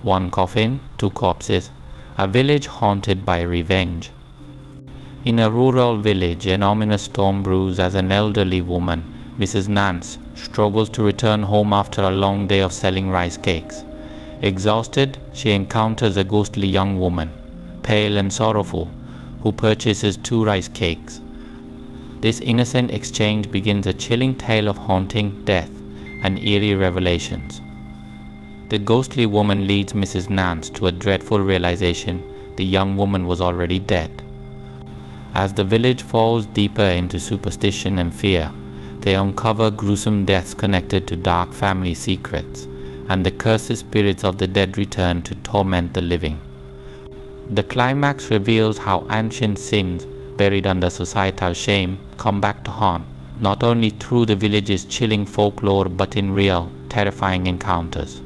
One coffin, two corpses. A village haunted by revenge. In a rural village, an ominous storm brews as an elderly woman, Mrs. Nance, struggles to return home after a long day of selling rice cakes. Exhausted, she encounters a ghostly young woman, pale and sorrowful, who purchases 2 rice cakes. This innocent exchange begins a chilling tale of haunting, death, and eerie revelations. The ghostly woman leads Mrs. Nance to a dreadful realization: the young woman was already dead. As the village falls deeper into superstition and fear, they uncover gruesome deaths connected to dark family secrets, and the cursed spirits of the dead return to torment the living. The climax reveals how ancient sins, buried under societal shame, come back to haunt, not only through the village's chilling folklore but in real, terrifying encounters.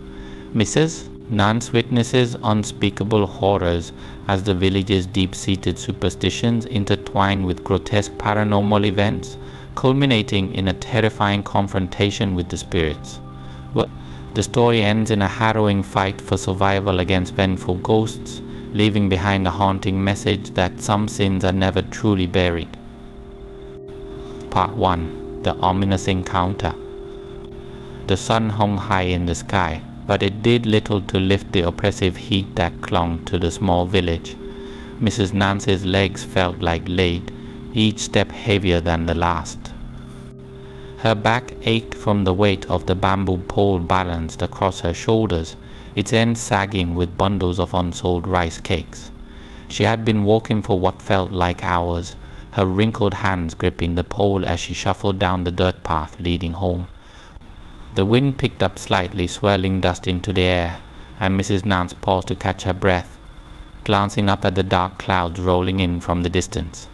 Mrs. Nance witnesses unspeakable horrors as the village's deep-seated superstitions intertwine with grotesque paranormal events, culminating in a terrifying confrontation with the spirits. The story ends in a harrowing fight for survival against vengeful ghosts, leaving behind a haunting message that some sins are never truly buried. Part 1. The Ominous Encounter. The sun hung high in the sky, but it did little to lift the oppressive heat that clung to the small village. Mrs. Nance's legs felt like lead, each step heavier than the last. Her back ached from the weight of the bamboo pole balanced across her shoulders, its end sagging with bundles of unsold rice cakes. She had been walking for what felt like hours, her wrinkled hands gripping the pole as she shuffled down the dirt path leading home. The wind picked up slightly, swirling dust into the air, and Mrs. Nance paused to catch her breath, glancing up at the dark clouds rolling in from the distance.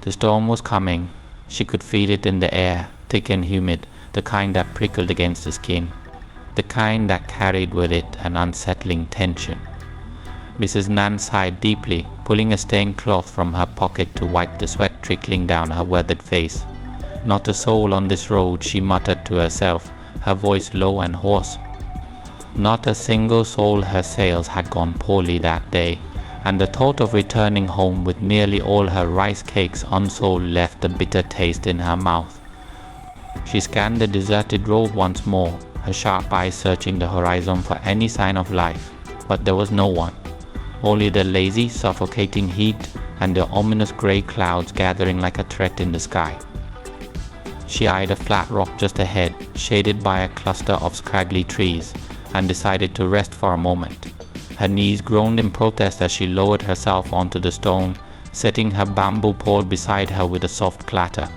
The storm was coming. She could feel it in the air, thick and humid, the kind that prickled against the skin, the kind that carried with it an unsettling tension. Mrs. Nance sighed deeply, pulling a stained cloth from her pocket to wipe the sweat trickling down her weathered face. Not a soul on this road, she muttered to herself, her voice low and hoarse. Not a single soul. Her sales had gone poorly that day, and the thought of returning home with nearly all her rice cakes unsold left a bitter taste in her mouth. She scanned the deserted road once more, her sharp eyes searching the horizon for any sign of life, but there was no one. Only the lazy, suffocating heat and the ominous grey clouds gathering like a threat in the sky. She eyed a flat rock just ahead, shaded by a cluster of scraggly trees, and decided to rest for a moment. Her knees groaned in protest as she lowered herself onto the stone, setting her bamboo pole beside her with a soft clatter.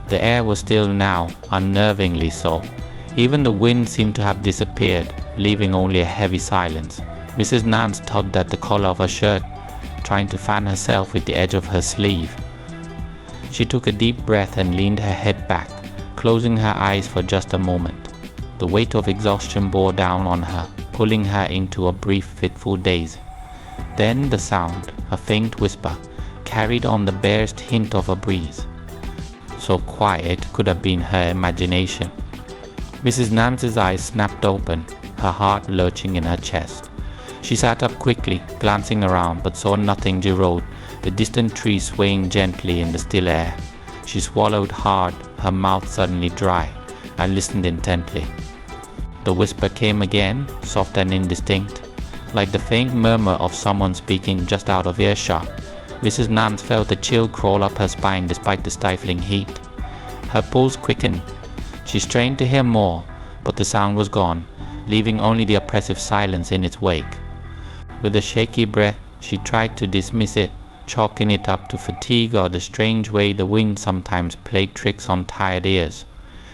The air was still now, unnervingly so. Even the wind seemed to have disappeared, leaving only a heavy silence. Mrs. Nance tugged at the collar of her shirt, trying to fan herself with the edge of her sleeve. She took a deep breath and leaned her head back, closing her eyes for just a moment. The weight of exhaustion bore down on her, pulling her into a brief fitful daze. Then the sound, a faint whisper, carried on the barest hint of a breeze. So quiet could have been her imagination. Mrs. Nance's eyes snapped open, her heart lurching in her chest. She sat up quickly, glancing around, but saw nothing but the road, the distant trees swaying gently in the still air. She swallowed hard, her mouth suddenly dry, and listened intently. The whisper came again, soft and indistinct, like the faint murmur of someone speaking just out of earshot. Mrs. Nance felt a chill crawl up her spine despite the stifling heat. Her pulse quickened. She strained to hear more, but the sound was gone, leaving only the oppressive silence in its wake. With a shaky breath, she tried to dismiss it, chalking it up to fatigue or the strange way the wind sometimes played tricks on tired ears.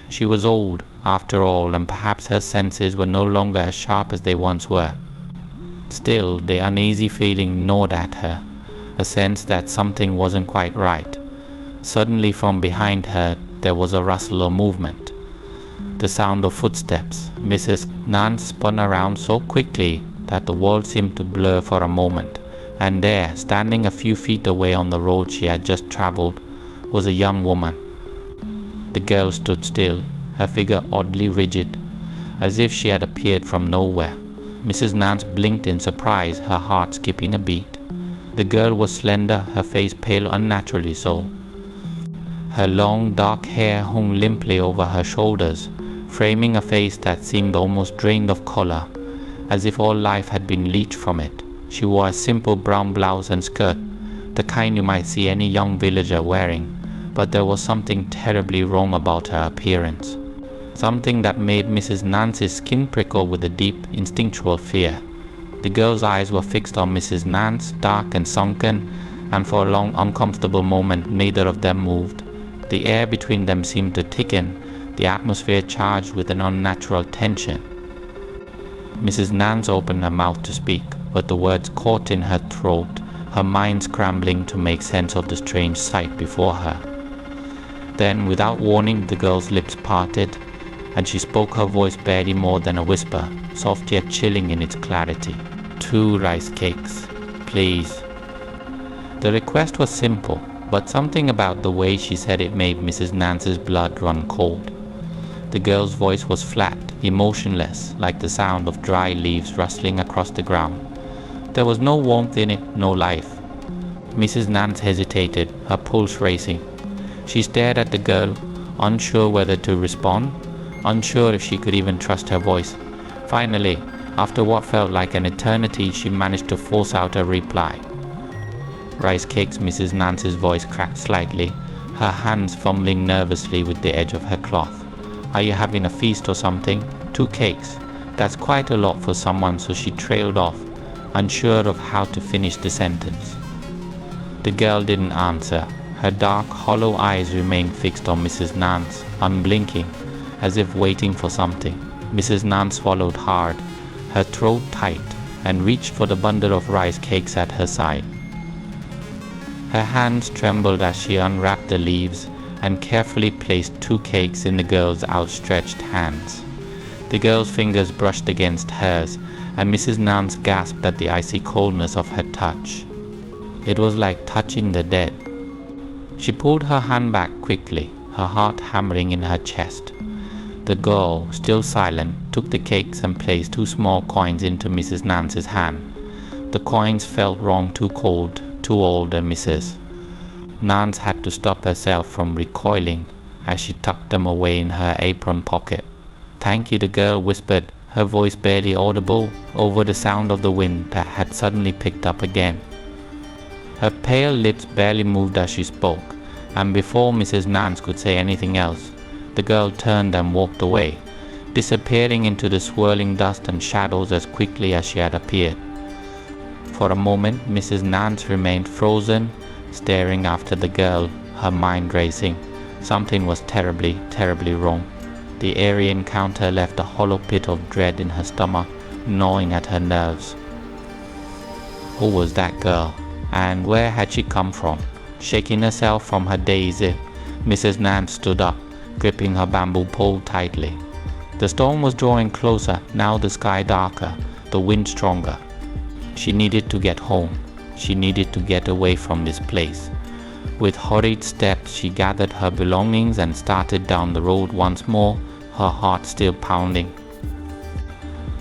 She was old, after all, and perhaps her senses were no longer as sharp as they once were. Still, the uneasy feeling gnawed at her, a sense that something wasn't quite right. Suddenly from behind her, there was a rustle or movement. The sound of footsteps. Mrs. Nance spun around so quickly that the world seemed to blur for a moment, and there, standing a few feet away on the road she had just traveled, was a young woman. The girl stood still, her figure oddly rigid, as if she had appeared from nowhere. Mrs. Nance blinked in surprise, her heart skipping a beat. The girl was slender, her face pale, unnaturally so. Her long, dark hair hung limply over her shoulders, framing a face that seemed almost drained of color, as if all life had been leached from it. She wore a simple brown blouse and skirt, the kind you might see any young villager wearing, but there was something terribly wrong about her appearance. Something that made Mrs. Nance's skin prickle with a deep, instinctual fear. The girl's eyes were fixed on Mrs. Nance, dark and sunken, and for a long, uncomfortable moment neither of them moved. The air between them seemed to thicken, the atmosphere charged with an unnatural tension. Mrs. Nance opened her mouth to speak, but the words caught in her throat, her mind scrambling to make sense of the strange sight before her. Then, without warning, the girl's lips parted, and she spoke, her voice barely more than a whisper, soft yet chilling in its clarity. 2 rice cakes, please. The request was simple, but something about the way she said it made Mrs. Nance's blood run cold. The girl's voice was flat, emotionless, like the sound of dry leaves rustling across the ground. There was no warmth in it, no life. Mrs. Nance hesitated, her pulse racing. She stared at the girl, unsure whether to respond, unsure if she could even trust her voice. Finally, after what felt like an eternity, she managed to force out a reply. Rice cakes. Mrs. Nance's voice cracked slightly, her hands fumbling nervously with the edge of her cloth. Are you having a feast or something? 2 cakes. That's quite a lot for someone, so she trailed off, unsure of how to finish the sentence. The girl didn't answer. Her dark, hollow eyes remained fixed on Mrs. Nance, unblinking, as if waiting for something. Mrs. Nance swallowed hard, her throat tight, and reached for the bundle of rice cakes at her side. Her hands trembled as she unwrapped the leaves and carefully placed 2 cakes in the girl's outstretched hands. The girl's fingers brushed against hers, and Mrs. Nance gasped at the icy coldness of her touch. It was like touching the dead. She pulled her hand back quickly, her heart hammering in her chest. The girl, still silent, took the cakes and placed 2 small coins into Mrs. Nance's hand. The coins felt wrong, too cold, too old, and Mrs. Nance had to stop herself from recoiling as she tucked them away in her apron pocket. "Thank you," the girl whispered, her voice barely audible over the sound of the wind that had suddenly picked up again. Her pale lips barely moved as she spoke, and before Mrs. Nance could say anything else, the girl turned and walked away, disappearing into the swirling dust and shadows as quickly as she had appeared. For a moment, Mrs. Nance remained frozen, staring after the girl, her mind racing. Something was terribly, terribly wrong. The eerie encounter left a hollow pit of dread in her stomach, gnawing at her nerves. Who was that girl? And where had she come from? Shaking herself from her daze, Mrs. Nance stood up, gripping her bamboo pole tightly. The storm was drawing closer, now the sky darker, the wind stronger. She needed to get home. She needed to get away from this place. With hurried steps, she gathered her belongings and started down the road once more, her heart still pounding.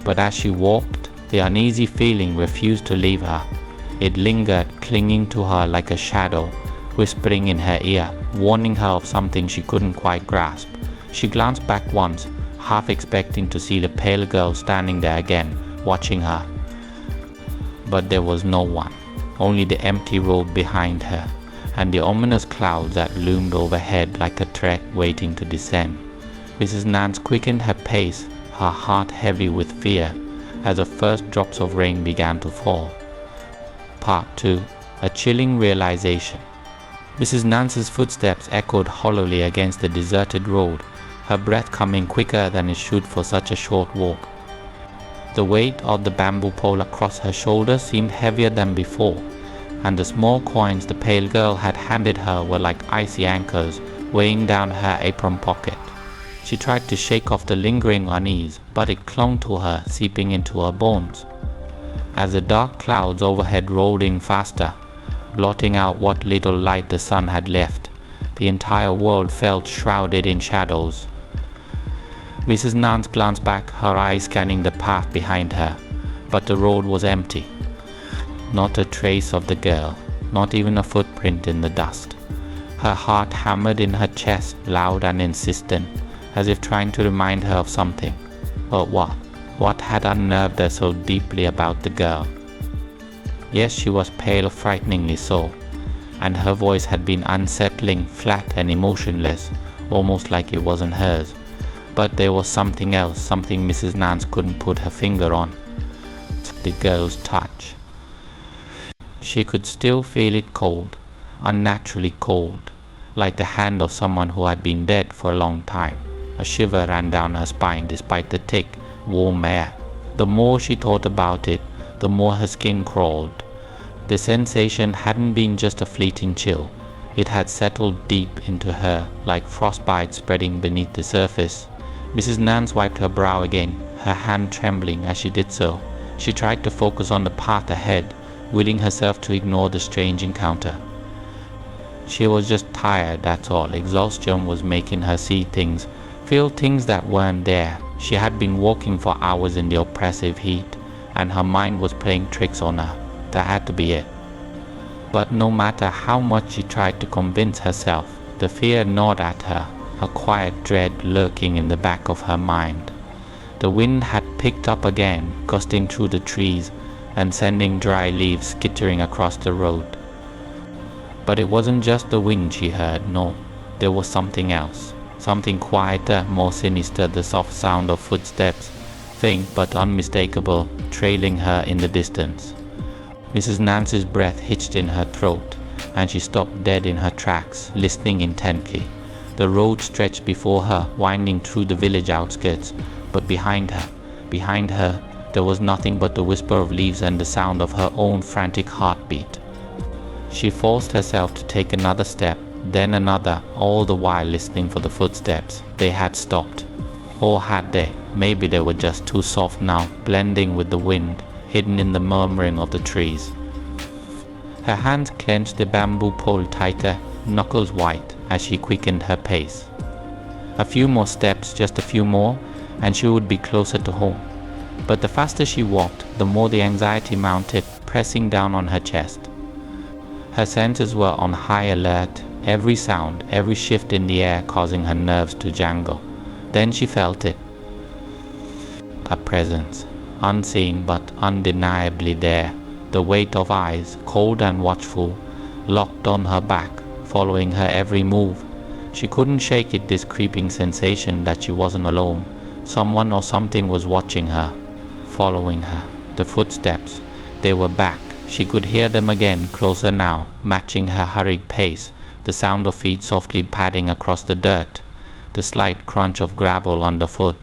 But as she walked, the uneasy feeling refused to leave her. It lingered, clinging to her like a shadow, whispering in her ear, warning her of something she couldn't quite grasp. She glanced back once, half expecting to see the pale girl standing there again, watching her. But there was no one, only the empty road behind her, and the ominous clouds that loomed overhead like a threat waiting to descend. Mrs. Nance quickened her pace, her heart heavy with fear, as the first drops of rain began to fall. Part 2. A chilling realization. Mrs. Nance's footsteps echoed hollowly against the deserted road, her breath coming quicker than it should for such a short walk. The weight of the bamboo pole across her shoulders seemed heavier than before, and the small coins the pale girl had handed her were like icy anchors weighing down her apron pocket. She tried to shake off the lingering unease, but it clung to her, seeping into her bones. As the dark clouds overhead rolled in faster, blotting out what little light the sun had left, the entire world felt shrouded in shadows. Mrs. Nance glanced back, her eyes scanning the path behind her. but the road was empty. Not a trace of the girl, not even a footprint in the dust. Her heart hammered in her chest, loud and insistent, as if trying to remind her of something. But what? What had unnerved her so deeply about the girl? Yes, she was pale, frighteningly so, and her voice had been unsettling, flat and emotionless, almost like it wasn't hers. But there was something else, something Mrs. Nance couldn't put her finger on. The girl's touch. She could still feel it cold, unnaturally cold, like the hand of someone who had been dead for a long time. A shiver ran down her spine despite the thick, warm air. The more she thought about it, the more her skin crawled. The sensation hadn't been just a fleeting chill. It had settled deep into her, like frostbite spreading beneath the surface. Mrs. Nance wiped her brow again, her hand trembling as she did so. She tried to focus on the path ahead, willing herself to ignore the strange encounter. She was just tired, that's all. Exhaustion was making her see things, feel things that weren't there. She had been walking for hours in the oppressive heat, and her mind was playing tricks on her. That had to be it. But no matter how much she tried to convince herself, the fear gnawed at her, a quiet dread lurking in the back of her mind. The wind had picked up again, gusting through the trees and sending dry leaves skittering across the road. But it wasn't just the wind she heard, no. There was something else. Something quieter, more sinister, the soft sound of footsteps, faint but unmistakable, trailing her in the distance. Mrs. Nance's breath hitched in her throat, and she stopped dead in her tracks, listening intently. The road stretched before her, winding through the village outskirts, but behind her, there was nothing but the whisper of leaves and the sound of her own frantic heartbeat. She forced herself to take another step, then another, all the while listening for the footsteps. They had stopped. Or had they? Maybe they were just too soft now, blending with the wind, hidden in the murmuring of the trees. Her hands clenched the bamboo pole tighter, knuckles white, as she quickened her pace. A few more steps, just a few more, and she would be closer to home. But the faster she walked, the more the anxiety mounted, pressing down on her chest. Her senses were on high alert, every sound, every shift in the air causing her nerves to jangle. Then she felt it. A presence, unseen but undeniably there. The weight of eyes, cold and watchful, locked on her back, following her every move. She couldn't shake it, this creeping sensation that she wasn't alone. Someone or something was watching her, following her. The footsteps, they were back. She could hear them again, closer now, matching her hurried pace, the sound of feet softly padding across the dirt, the slight crunch of gravel underfoot.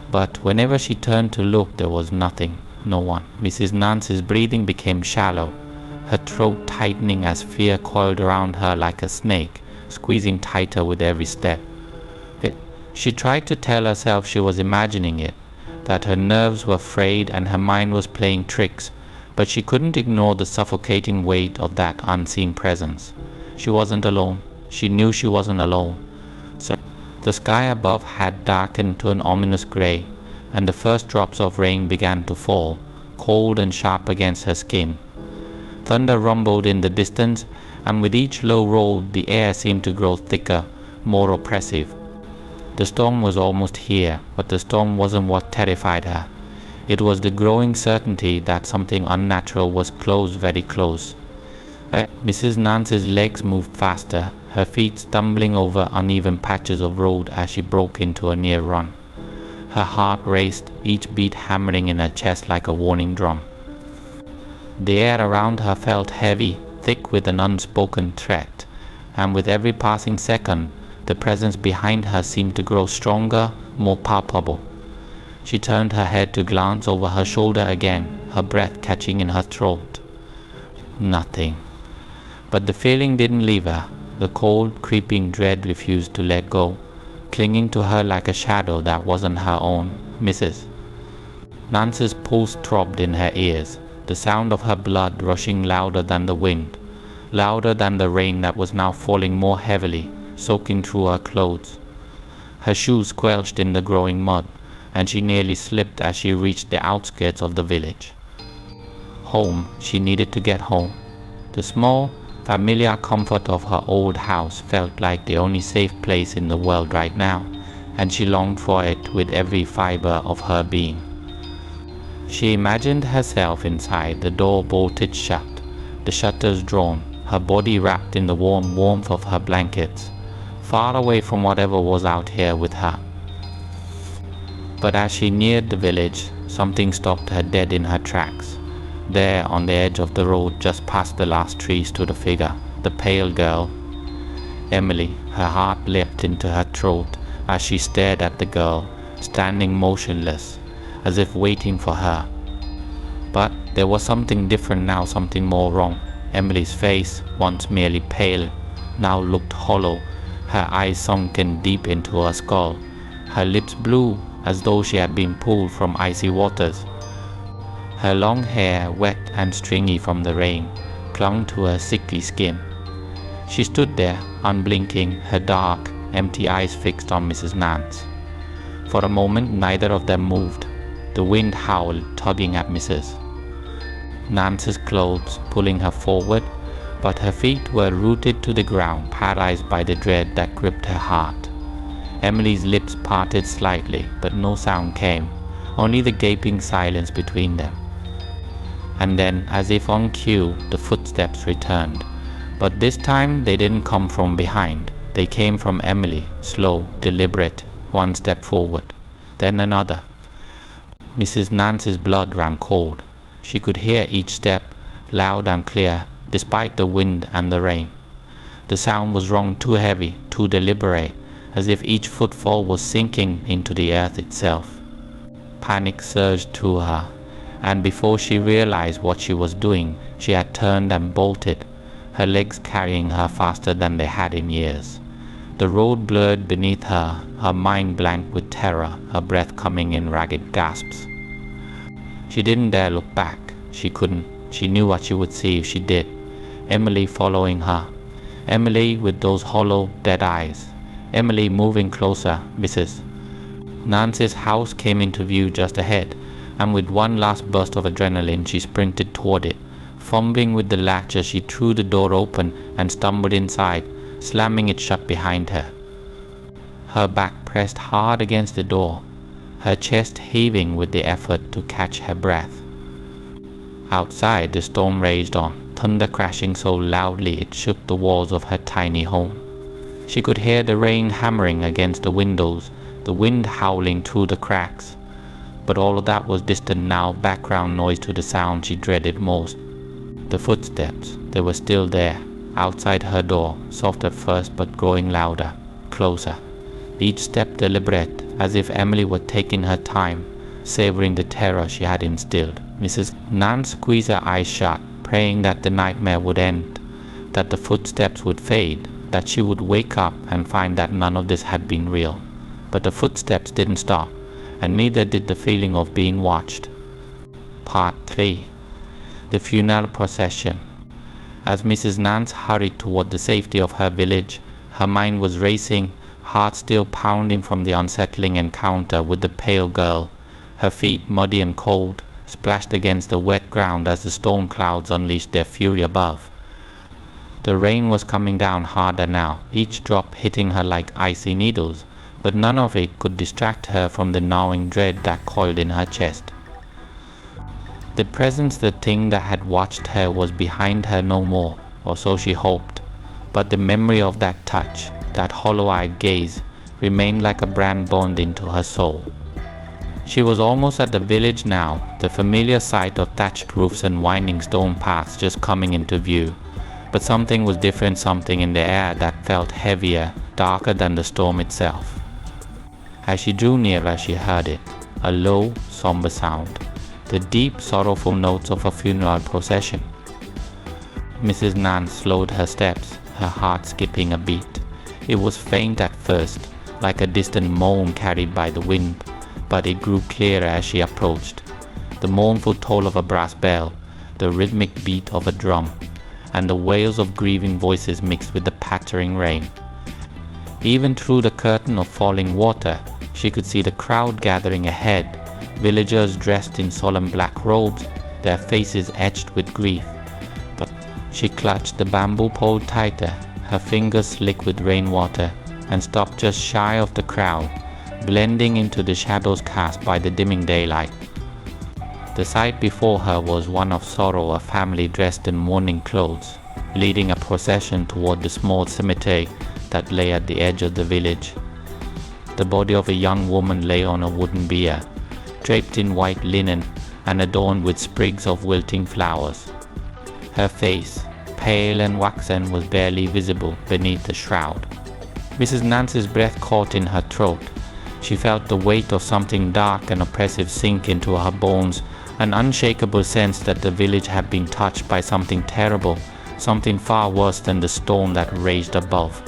But whenever she turned to look, there was nothing, no one. Mrs. Nance's breathing became shallow, her throat tightening as fear coiled around her like a snake, squeezing tighter with every step. She tried to tell herself she was imagining it, that her nerves were frayed and her mind was playing tricks, but she couldn't ignore the suffocating weight of that unseen presence. She wasn't alone. She knew she wasn't alone. So the sky above had darkened to an ominous grey, and the first drops of rain began to fall, cold and sharp against her skin. Thunder rumbled in the distance, and with each low roll the air seemed to grow thicker, more oppressive. The storm was almost here, but the storm wasn't what terrified her. It was the growing certainty that something unnatural was close, very close. Mrs. Nance's legs moved faster, her feet stumbling over uneven patches of road as she broke into a near run. Her heart raced, each beat hammering in her chest like a warning drum. The air around her felt heavy, thick with an unspoken threat, and with every passing second, the presence behind her seemed to grow stronger, more palpable. She turned her head to glance over her shoulder again, her breath catching in her throat. Nothing. But the feeling didn't leave her. The cold, creeping dread refused to let go, clinging to her like a shadow that wasn't her own. Mrs. Nance's pulse throbbed in her ears, the sound of her blood rushing louder than the wind, louder than the rain that was now falling more heavily, soaking through her clothes. Her shoes squelched in the growing mud, and she nearly slipped as she reached the outskirts of the village. Home, she needed to get home. The small, familiar comfort of her old house felt like the only safe place in the world right now, and she longed for it with every fiber of her being. She imagined herself inside, the door bolted shut, the shutters drawn, her body wrapped in the warm warmth of her blankets, far away from whatever was out here with her. But as she neared the village, something stopped her dead in her tracks. There, on the edge of the road, just past the last tree, stood a figure, the pale girl, Emily. Her heart leapt into her throat as she stared at the girl, standing motionless, as if waiting for her. But there was something different now, something more wrong. Emily's face, once merely pale, now looked hollow, her eyes sunken deep into her skull, her lips blue as though she had been pulled from icy waters. Her long hair, wet and stringy from the rain, clung to her sickly skin. She stood there, unblinking, her dark, empty eyes fixed on Mrs. Nance. For a moment neither of them moved. The wind howled, tugging at Mrs. Nance's clothes, pulling her forward, but her feet were rooted to the ground, paralyzed by the dread that gripped her heart. Emily's lips parted slightly, but no sound came, only the gaping silence between them. And then, as if on cue, the footsteps returned. But this time they didn't come from behind. They came from Emily, slow, deliberate, one step forward, then another. Mrs. Nance's blood ran cold. She could hear each step, loud and clear, despite the wind and the rain. The sound was wrong, too heavy, too deliberate, as if each footfall was sinking into the earth itself. Panic surged through her, and before she realized what she was doing, she had turned and bolted, her legs carrying her faster than they had in years. The road blurred beneath her, her mind blank with terror, her breath coming in ragged gasps. She didn't dare look back. She couldn't. She knew what she would see if she did. Emily following her. Emily with those hollow, dead eyes. Emily moving closer. Mrs. Nance's house came into view just ahead, and with one last burst of adrenaline she sprinted toward it. Fumbling with the latch as she threw the door open and stumbled inside, slamming it shut behind her. Her back pressed hard against the door, her chest heaving with the effort to catch her breath. Outside, the storm raged on, thunder crashing so loudly it shook the walls of her tiny home. She could hear the rain hammering against the windows, the wind howling through the cracks. But all of that was distant now, background noise to the sound she dreaded most. The footsteps, they were still there, outside her door, soft at first but growing louder, closer. Each step deliberate, as if Emily were taking her time, savoring the terror she had instilled. Mrs. Nance squeezed her eyes shut, praying that the nightmare would end, that the footsteps would fade, that she would wake up and find that none of this had been real. But the footsteps didn't stop, and neither did the feeling of being watched. Part 3. The funeral procession. As Mrs. Nance hurried toward the safety of her village, her mind was racing, heart still pounding from the unsettling encounter with the pale girl, her feet muddy and cold, splashed against the wet ground as the storm clouds unleashed their fury above. The rain was coming down harder now, each drop hitting her like icy needles, but none of it could distract her from the gnawing dread that coiled in her chest. The presence, the thing that had watched her, was behind her no more, or so she hoped, but the memory of that touch, that hollow-eyed gaze, remained like a brand burned into her soul. She was almost at the village now, the familiar sight of thatched roofs and winding stone paths just coming into view, but something was different, something in the air that felt heavier, darker than the storm itself. As she drew nearer, she heard it, a low, somber sound, the deep, sorrowful notes of a funeral procession. Mrs. Nance slowed her steps, her heart skipping a beat. It was faint at first, like a distant moan carried by the wind, but it grew clearer as she approached. The mournful toll of a brass bell, the rhythmic beat of a drum, and the wails of grieving voices mixed with the pattering rain. Even through the curtain of falling water, she could see the crowd gathering ahead, villagers dressed in solemn black robes, their faces etched with grief. But she clutched the bamboo pole tighter, her fingers slick with rainwater, and stopped just shy of the crowd, blending into the shadows cast by the dimming daylight. The sight before her was one of sorrow, a family dressed in mourning clothes, leading a procession toward the small cemetery that lay at the edge of the village. The body of a young woman lay on a wooden bier, draped in white linen and adorned with sprigs of wilting flowers. Her face, pale and waxen, was barely visible beneath the shroud. Mrs. Nancy's breath caught in her throat. She felt the weight of something dark and oppressive sink into her bones, an unshakable sense that the village had been touched by something terrible, something far worse than the storm that raged above.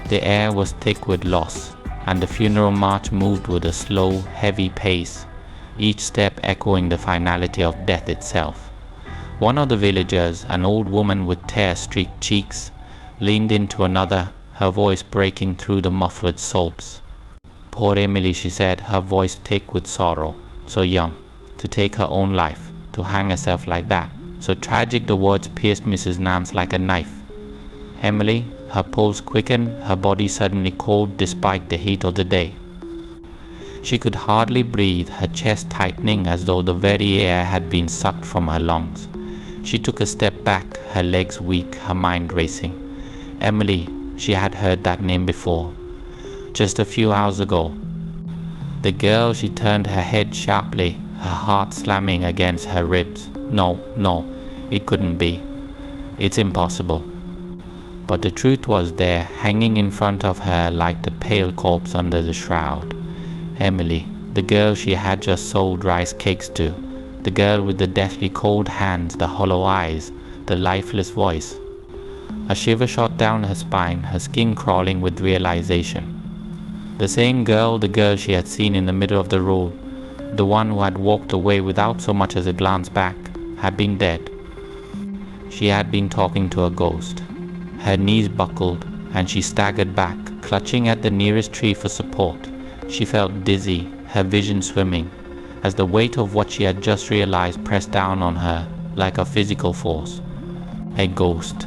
The air was thick with loss, and the funeral march moved with a slow, heavy pace, each step echoing the finality of death itself. One of the villagers, an old woman with tear-streaked cheeks, leaned into another, her voice breaking through the muffled sobs. "Poor Emily," she said, her voice thick with sorrow. "So young, to take her own life, to hang herself like that." So tragic the words pierced Mrs. Nance like a knife. Emily, her pulse quickened, her body suddenly cold despite the heat of the day. She could hardly breathe, her chest tightening as though the very air had been sucked from her lungs. She took a step back, her legs weak, her mind racing. Emily, she had heard that name before. Just a few hours ago. The girl, she turned her head sharply, her heart slamming against her ribs. No, it couldn't be. It's impossible. But the truth was there, hanging in front of her like the pale corpse under the shroud. Emily, the girl she had just sold rice cakes to, the girl with the deathly cold hands, the hollow eyes, the lifeless voice. A shiver shot down her spine, her skin crawling with realization. The same girl, the girl she had seen in the middle of the road, the one who had walked away without so much as a glance back, had been dead. She had been talking to a ghost. Her knees buckled, and she staggered back, clutching at the nearest tree for support. She felt dizzy, her vision swimming, as the weight of what she had just realized pressed down on her like a physical force. A ghost.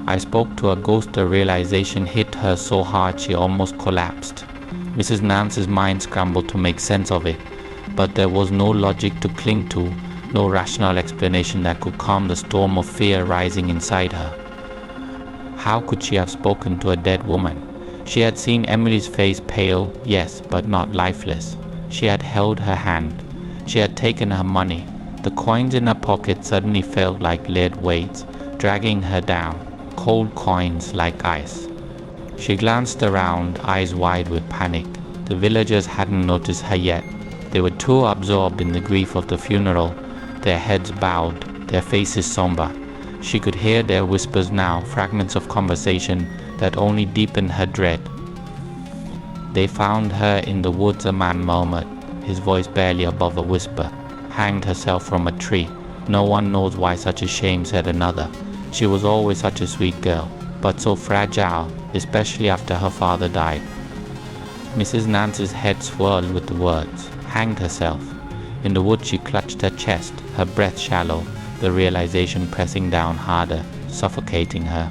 I spoke to a ghost. The realization hit her so hard she almost collapsed. Mrs. Nance's mind scrambled to make sense of it, but there was no logic to cling to, no rational explanation that could calm the storm of fear rising inside her. How could she have spoken to a dead woman? She had seen Emily's face pale, yes, but not lifeless. She had held her hand. She had taken her money. The coins in her pocket suddenly felt like lead weights, dragging her down, cold coins like ice. She glanced around, eyes wide with panic. The villagers hadn't noticed her yet. They were too absorbed in the grief of the funeral, their heads bowed, their faces somber. She could hear their whispers now, fragments of conversation that only deepened her dread. "They found her in the woods," a man murmured, his voice barely above a whisper. "Hanged herself from a tree. No one knows why such a shame," said another. "She was always such a sweet girl, but so fragile, especially after her father died." Mrs. Nance's head swirled with the words, "hanged herself." In the woods she clutched her chest, her breath shallow, the realization pressing down harder, suffocating her.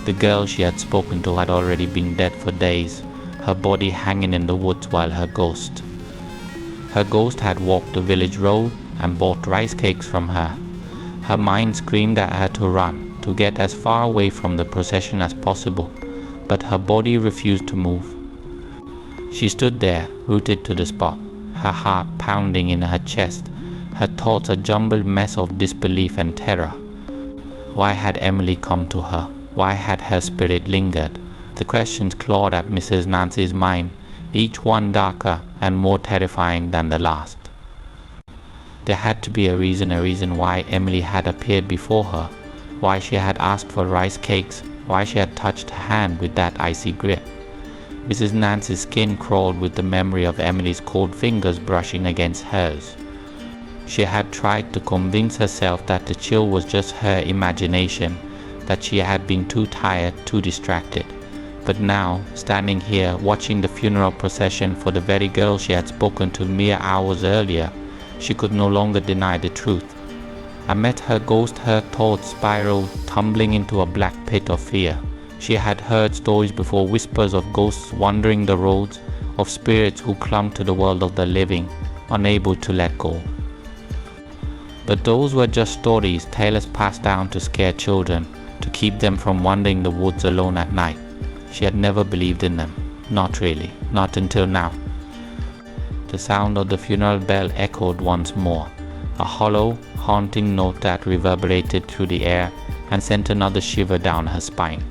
The girl she had spoken to had already been dead for days, her body hanging in the woods while her ghost had walked the village road and bought rice cakes from her. Her mind screamed at her to run, to get as far away from the procession as possible, but her body refused to move. She stood there, rooted to the spot, her heart pounding in her chest, her thoughts a jumbled mess of disbelief and terror. Why had Emily come to her? Why had her spirit lingered? The questions clawed at Mrs. Nancy's mind, each one darker and more terrifying than the last. There had to be a reason why Emily had appeared before her, why she had asked for rice cakes, why she had touched her hand with that icy grip. Mrs. Nancy's skin crawled with the memory of Emily's cold fingers brushing against hers. She had tried to convince herself that the chill was just her imagination, that she had been too tired, too distracted. But now, standing here, watching the funeral procession for the very girl she had spoken to mere hours earlier, she could no longer deny the truth. Amid her ghost, her thoughts spiraled, tumbling into a black pit of fear. She had heard stories before, whispers of ghosts wandering the roads, of spirits who clung to the world of the living, unable to let go. But those were just stories tales passed down to scare children, to keep them from wandering the woods alone at night. She had never believed in them. Not really. Not until now. The sound of the funeral bell echoed once more, a hollow, haunting note that reverberated through the air and sent another shiver down her spine.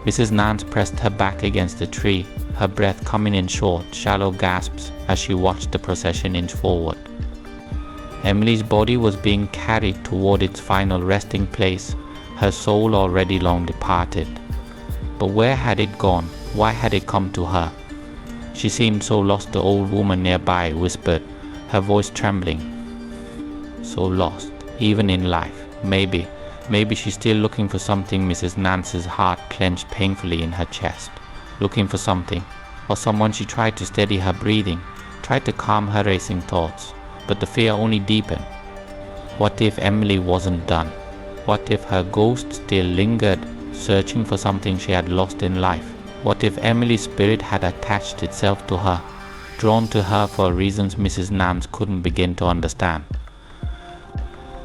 Mrs. Nance pressed her back against the tree, her breath coming in short, shallow gasps as she watched the procession inch forward. Emily's body was being carried toward its final resting place, her soul already long departed. But where had it gone? Why had it come to her? She seemed so lost, the old woman nearby whispered, her voice trembling. So lost, even in life. Maybe she's still looking for something. Mrs. Nance's heart clenched painfully in her chest. Looking for something, or someone. She tried to steady her breathing, tried to calm her racing thoughts, but the fear only deepened. What if Emily wasn't done? What if her ghost still lingered, searching for something she had lost in life? What if Emily's spirit had attached itself to her, drawn to her for reasons Mrs. Nance couldn't begin to understand?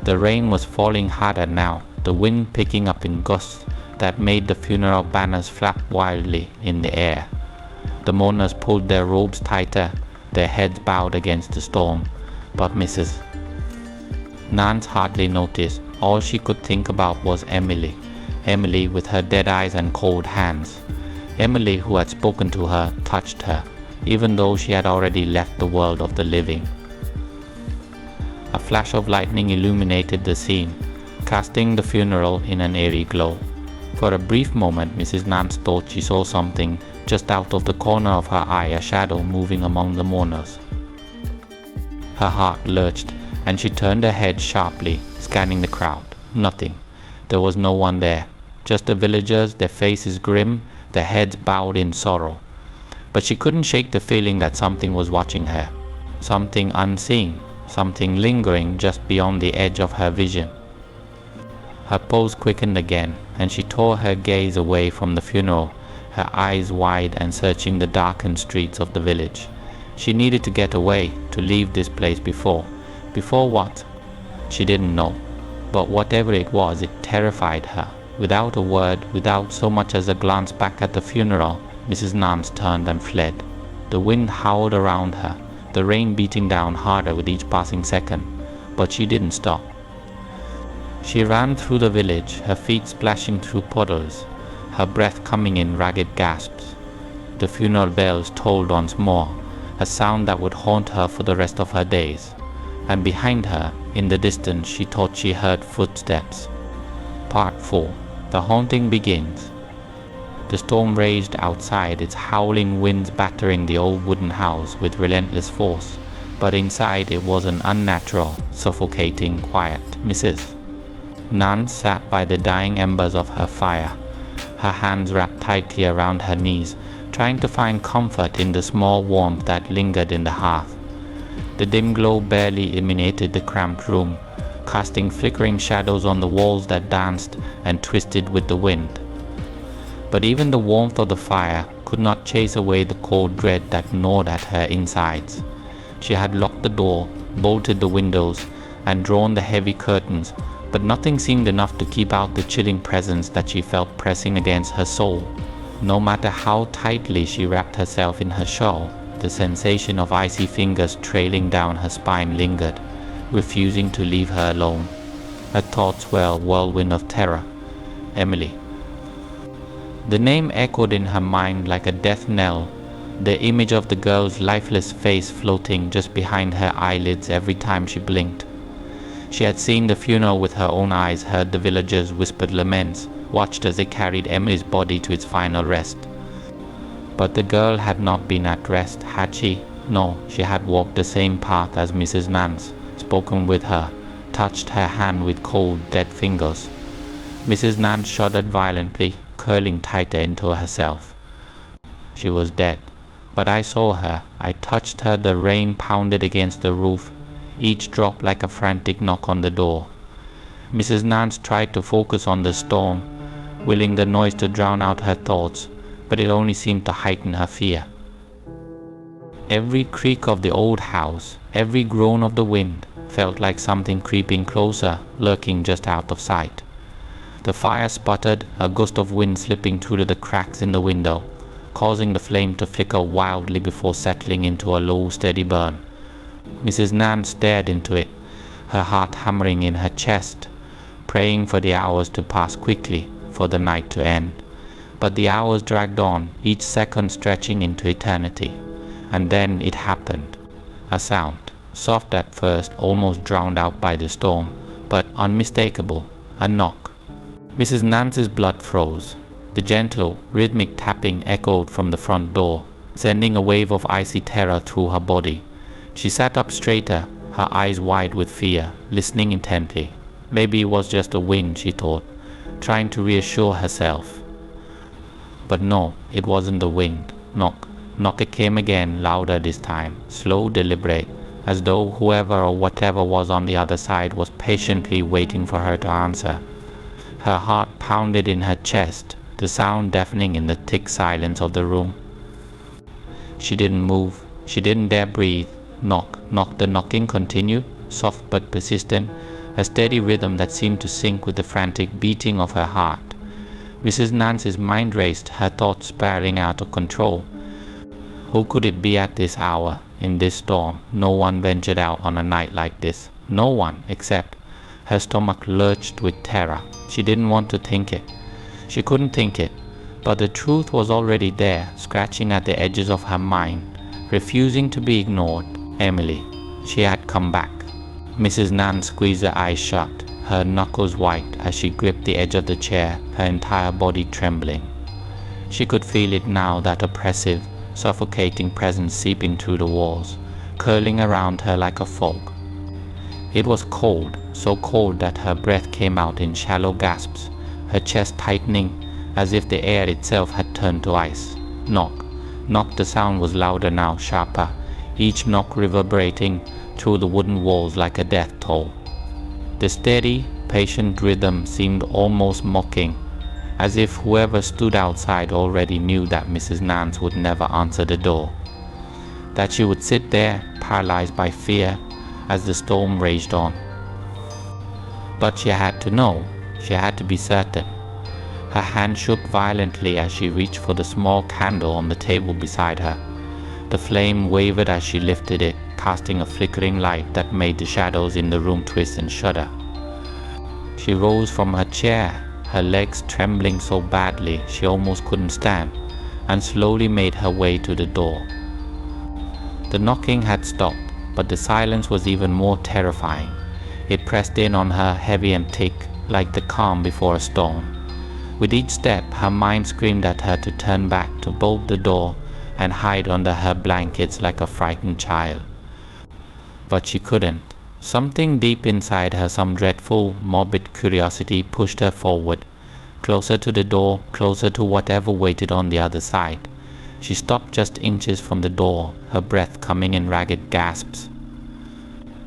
The rain was falling harder now, the wind picking up in gusts that made the funeral banners flap wildly in the air. The mourners pulled their robes tighter, their heads bowed against the storm. But Mrs. Nance hardly noticed. All she could think about was Emily. Emily with her dead eyes and cold hands. Emily who had spoken to her, touched her, even though she had already left the world of the living. A flash of lightning illuminated the scene, casting the funeral in an eerie glow. For a brief moment, Mrs. Nance thought she saw something just out of the corner of her eye, a shadow moving among the mourners. Her heart lurched, and she turned her head sharply, scanning the crowd. Nothing. There was no one there. Just the villagers, their faces grim, their heads bowed in sorrow. But she couldn't shake the feeling that something was watching her. Something unseen. Something lingering just beyond the edge of her vision. Her pulse quickened again, and she tore her gaze away from the funeral, her eyes wide and searching the darkened streets of the village. She needed to get away, to leave this place before. Before what? She didn't know. But whatever it was, it terrified her. Without a word, without so much as a glance back at the funeral, Mrs. Nance turned and fled. The wind howled around her, the rain beating down harder with each passing second. But she didn't stop. She ran through the village, her feet splashing through puddles, her breath coming in ragged gasps. The funeral bells tolled once more, a sound that would haunt her for the rest of her days. And behind her, in the distance, she thought she heard footsteps. Part 4. The haunting begins. The storm raged outside, its howling winds battering the old wooden house with relentless force, but inside it was an unnatural, suffocating quiet. Mrs. Nance sat by the dying embers of her fire, her hands wrapped tightly around her knees, trying to find comfort in the small warmth that lingered in the hearth. The dim glow barely illuminated the cramped room, casting flickering shadows on the walls that danced and twisted with the wind. But even the warmth of the fire could not chase away the cold dread that gnawed at her insides. She had locked the door, bolted the windows, and drawn the heavy curtains, but nothing seemed enough to keep out the chilling presence that she felt pressing against her soul. No matter how tightly she wrapped herself in her shawl, the sensation of icy fingers trailing down her spine lingered, refusing to leave her alone. Her thoughts were a whirlwind of terror. Emily. The name echoed in her mind like a death knell, the image of the girl's lifeless face floating just behind her eyelids every time she blinked. She had seen the funeral with her own eyes, heard the villagers' whispered laments, watched as they carried Emily's body to its final rest. But the girl had not been at rest, had she? No, she had walked the same path as Mrs. Nance, spoken with her, touched her hand with cold, dead fingers. Mrs. Nance shuddered violently, curling tighter into herself. She was dead. But I saw her. I touched her. The rain pounded against the roof, each drop like a frantic knock on the door. Mrs. Nance tried to focus on the storm, willing the noise to drown out her thoughts, but it only seemed to heighten her fear. Every creak of the old house, every groan of the wind, felt like something creeping closer, lurking just out of sight. The fire sputtered, a gust of wind slipping through the cracks in the window, causing the flame to flicker wildly before settling into a low, steady burn. Mrs. Nance stared into it, her heart hammering in her chest, praying for the hours to pass quickly, for the night to end. But the hours dragged on, each second stretching into eternity. And then it happened. A sound, soft at first, almost drowned out by the storm, but unmistakable, a knock. Mrs. Nance's blood froze. The gentle, rhythmic tapping echoed from the front door, sending a wave of icy terror through her body. She sat up straighter, her eyes wide with fear, listening intently. Maybe it was just the wind, she thought, trying to reassure herself. But no, it wasn't the wind. Knock. Knock. It came again, louder this time, slow, deliberate, as though whoever or whatever was on the other side was patiently waiting for her to answer. Her heart pounded in her chest, the sound deafening in the thick silence of the room. She didn't move. She didn't dare breathe. Knock, knock. The knocking continued, soft but persistent, a steady rhythm that seemed to sync with the frantic beating of her heart. Mrs. Nance's mind raced, her thoughts spiraling out of control. Who could it be at this hour, in this storm? No one ventured out on a night like this. No one, except her stomach lurched with terror. She didn't want to think it. She couldn't think it, but the truth was already there, scratching at the edges of her mind, refusing to be ignored. Emily. She had come back. Mrs. Nance squeezed her eyes shut, her knuckles white as she gripped the edge of the chair, her entire body trembling. She could feel it now, that oppressive, suffocating presence seeping through the walls, curling around her like a fog. It was cold, so cold that her breath came out in shallow gasps, her chest tightening as if the air itself had turned to ice. Knock. Knock. The sound was louder now, sharper, each knock reverberating through the wooden walls like a death toll. The steady, patient rhythm seemed almost mocking, as if whoever stood outside already knew that Mrs. Nance would never answer the door, that she would sit there, paralyzed by fear, as the storm raged on. But she had to know. She had to be certain. Her hand shook violently as she reached for the small candle on the table beside her. The flame wavered as she lifted it, casting a flickering light that made the shadows in the room twist and shudder. She rose from her chair, her legs trembling so badly she almost couldn't stand, and slowly made her way to the door. The knocking had stopped, but the silence was even more terrifying. It pressed in on her, heavy and thick, like the calm before a storm. With each step, her mind screamed at her to turn back, to bolt the door, and hide under her blankets like a frightened child. But she couldn't. Something deep inside her, some dreadful, morbid curiosity pushed her forward, closer to the door, closer to whatever waited on the other side. She stopped just inches from the door, her breath coming in ragged gasps.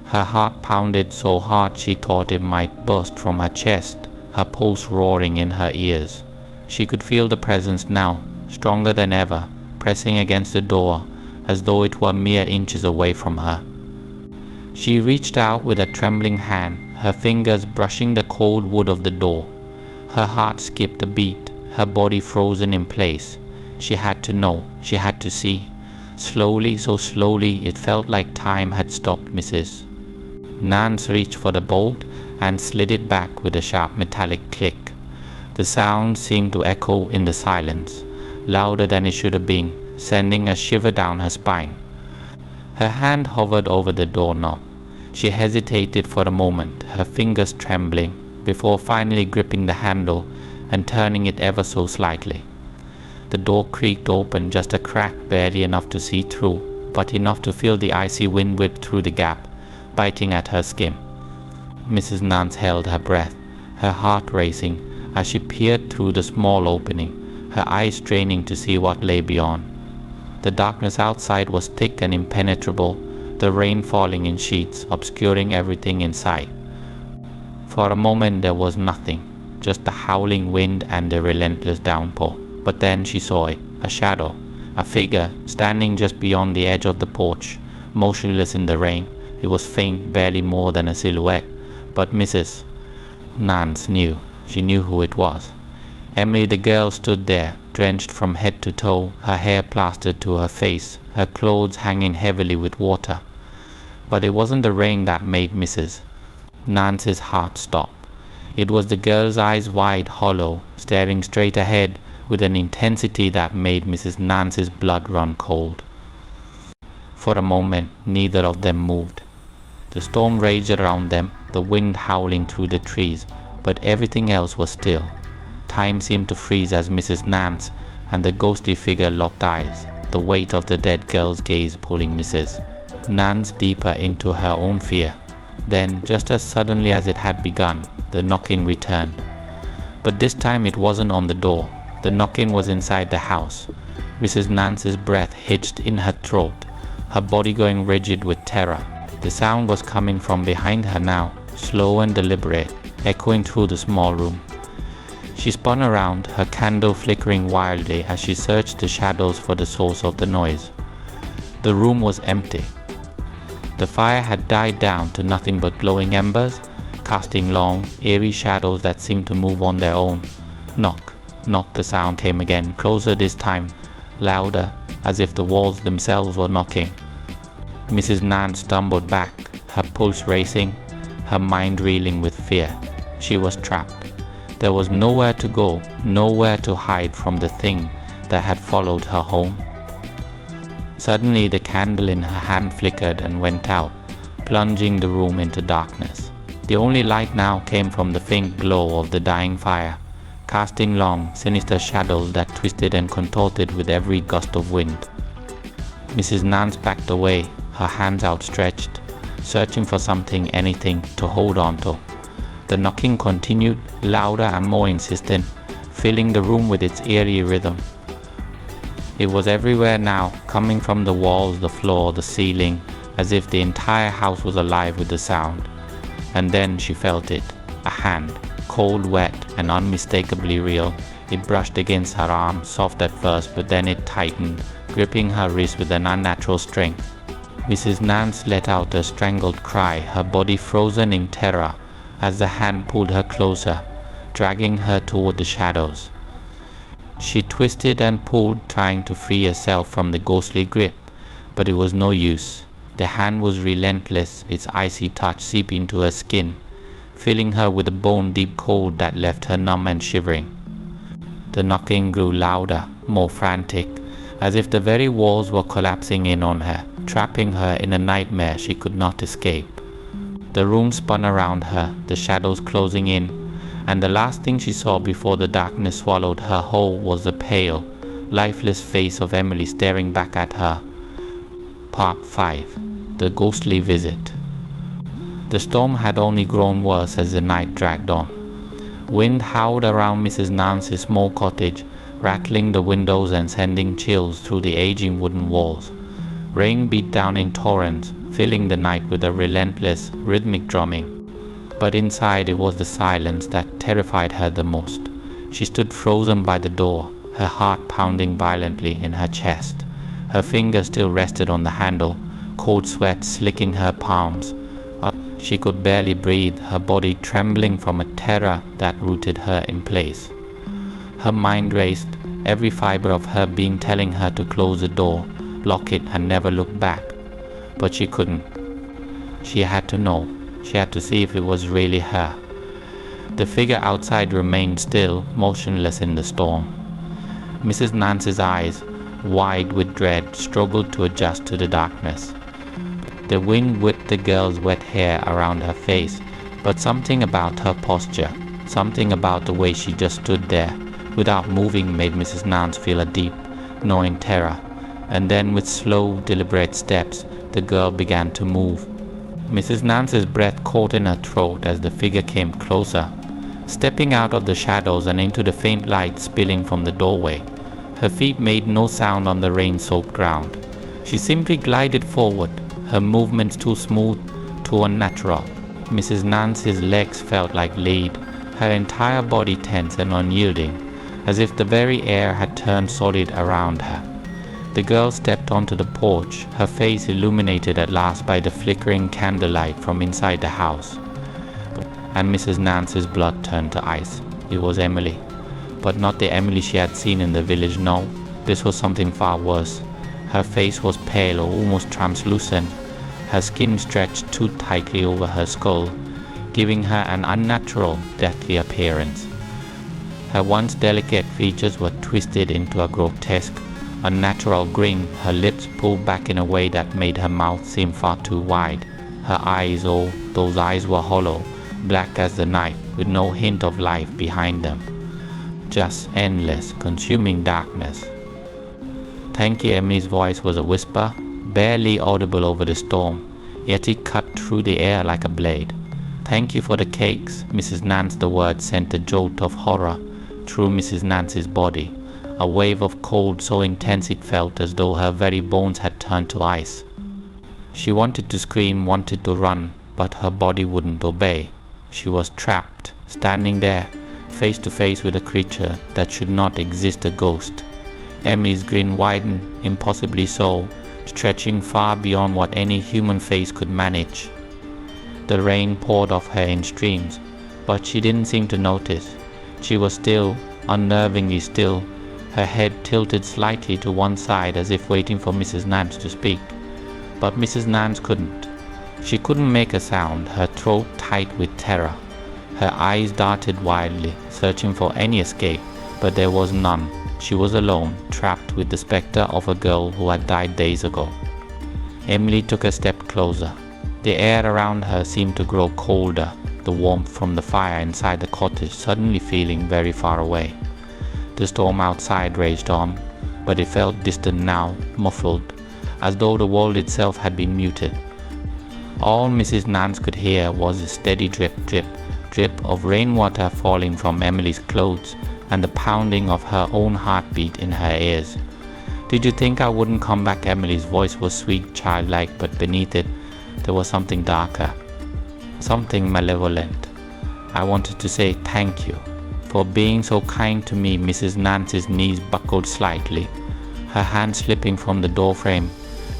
Her heart pounded so hard she thought it might burst from her chest, her pulse roaring in her ears. She could feel the presence now, stronger than ever, pressing against the door, as though it were mere inches away from her. She reached out with a trembling hand, her fingers brushing the cold wood of the door. Her heart skipped a beat, her body frozen in place. She had to know, she had to see. Slowly, so slowly, it felt like time had stopped. Mrs. Nance reached for the bolt and slid it back with a sharp metallic click. The sound seemed to echo in the silence, louder than it should have been, sending a shiver down her spine. Her hand hovered over the doorknob. She hesitated for a moment, her fingers trembling, before finally gripping the handle and turning it ever so slightly. The door creaked open, just a crack, barely enough to see through, but enough to feel the icy wind whip through the gap, biting at her skin. Mrs. Nance held her breath, her heart racing, as she peered through the small opening, her eyes straining to see what lay beyond. The darkness outside was thick and impenetrable, the rain falling in sheets, obscuring everything in sight. For a moment there was nothing, just the howling wind and the relentless downpour. But then she saw it, a shadow, a figure, standing just beyond the edge of the porch, motionless in the rain. It was faint, barely more than a silhouette, but Mrs. Nance knew. She knew who it was. Emily the girl stood there, drenched from head to toe, her hair plastered to her face, her clothes hanging heavily with water. But it wasn't the rain that made Mrs. Nance's heart stop. It was the girl's eyes wide, hollow, staring straight ahead with an intensity that made Mrs. Nance's blood run cold. For a moment, neither of them moved. The storm raged around them, the wind howling through the trees, but everything else was still. Time seemed to freeze as Mrs. Nance and the ghostly figure locked eyes, the weight of the dead girl's gaze pulling Mrs. Nance deeper into her own fear. Then, just as suddenly as it had begun, the knocking returned. But this time it wasn't on the door. The knocking was inside the house. Mrs. Nance's breath hitched in her throat, her body going rigid with terror. The sound was coming from behind her now, slow and deliberate, echoing through the small room. She spun around, her candle flickering wildly as she searched the shadows for the source of the noise. The room was empty. The fire had died down to nothing but glowing embers, casting long, eerie shadows that seemed to move on their own. Knock, knock, the sound came again, closer this time, louder, as if the walls themselves were knocking. Mrs. Nance stumbled back, her pulse racing, her mind reeling with fear. She was trapped. There was nowhere to go, nowhere to hide from the thing that had followed her home. Suddenly the candle in her hand flickered and went out, plunging the room into darkness. The only light now came from the faint glow of the dying fire, casting long, sinister shadows that twisted and contorted with every gust of wind. Mrs. Nance backed away, her hands outstretched, searching for something, anything, to hold on to. The knocking continued, louder and more insistent, filling the room with its eerie rhythm. It was everywhere now, coming from the walls, the floor, the ceiling, as if the entire house was alive with the sound. And then she felt it, a hand, cold, wet, and unmistakably real. It brushed against her arm, soft at first, but then it tightened, gripping her wrist with an unnatural strength. Mrs. Nance let out a strangled cry, her body frozen in terror, as the hand pulled her closer, dragging her toward the shadows. She twisted and pulled, trying to free herself from the ghostly grip, but it was no use. The hand was relentless, its icy touch seeping into her skin, filling her with a bone-deep cold that left her numb and shivering. The knocking grew louder, more frantic, as if the very walls were collapsing in on her, trapping her in a nightmare she could not escape. The room spun around her, the shadows closing in, and the last thing she saw before the darkness swallowed her whole was the pale, lifeless face of Emily staring back at her. Part 5. The Ghostly Visit. The storm had only grown worse as the night dragged on. Wind howled around Mrs. Nance's small cottage, rattling the windows and sending chills through the aging wooden walls. Rain beat down in torrents, filling the night with a relentless, rhythmic drumming. But inside it was the silence that terrified her the most. She stood frozen by the door, her heart pounding violently in her chest. Her fingers still rested on the handle, cold sweat slicking her palms. She could barely breathe, her body trembling from a terror that rooted her in place. Her mind raced, every fiber of her being telling her to close the door, lock it, and never look back. But she couldn't. She had to know. She had to see if it was really her. The figure outside remained still, motionless in the storm. Mrs. Nance's eyes, wide with dread, struggled to adjust to the darkness. The wind whipped the girl's wet hair around her face, but something about her posture, something about the way she just stood there, without moving, made Mrs. Nance feel a deep, gnawing terror. And then with slow, deliberate steps, the girl began to move. Mrs. Nance's breath caught in her throat as the figure came closer, stepping out of the shadows and into the faint light spilling from the doorway. Her feet made no sound on the rain-soaked ground. She simply glided forward, her movements too smooth, too unnatural. Mrs. Nancy's legs felt like lead, her entire body tense and unyielding, as if the very air had turned solid around her. The girl stepped onto the porch, her face illuminated at last by the flickering candlelight from inside the house. And Mrs. Nancy's blood turned to ice. It was Emily. But not the Emily she had seen in the village, no. This was something far worse. Her face was pale or almost translucent, her skin stretched too tightly over her skull, giving her an unnatural, deathly appearance. Her once delicate features were twisted into a grotesque, unnatural grin, her lips pulled back in a way that made her mouth seem far too wide. Her eyes, oh, those eyes were hollow, black as the night, with no hint of life behind them. Just endless, consuming darkness. Thank you, Emily's voice was a whisper, barely audible over the storm, yet it cut through the air like a blade. Thank you for the cakes. Mrs. Nance, the word sent a jolt of horror through Mrs. Nancy's body, a wave of cold so intense it felt as though her very bones had turned to ice. She wanted to scream, wanted to run, but her body wouldn't obey. She was trapped, standing there, face to face with a creature that should not exist, a ghost. Emily's grin widened, impossibly so, stretching far beyond what any human face could manage. The rain poured off her in streams, but she didn't seem to notice. She was still, unnervingly still, her head tilted slightly to one side as if waiting for Mrs. Nance to speak. But Mrs. Nance couldn't. She couldn't make a sound, her throat tight with terror. Her eyes darted wildly, searching for any escape, but there was none. She was alone, trapped with the spectre of a girl who had died days ago. Emily took a step closer. The air around her seemed to grow colder, the warmth from the fire inside the cottage suddenly feeling very far away. The storm outside raged on, but it felt distant now, muffled, as though the world itself had been muted. All Mrs. Nance could hear was a steady drip, drip, drip of rainwater falling from Emily's clothes and the pounding of her own heartbeat in her ears. Did you think I wouldn't come back? Emily's voice was sweet, childlike, but beneath it, there was something darker, something malevolent. I wanted to say thank you for being so kind to me. Mrs. Nance's knees buckled slightly, her hand slipping from the doorframe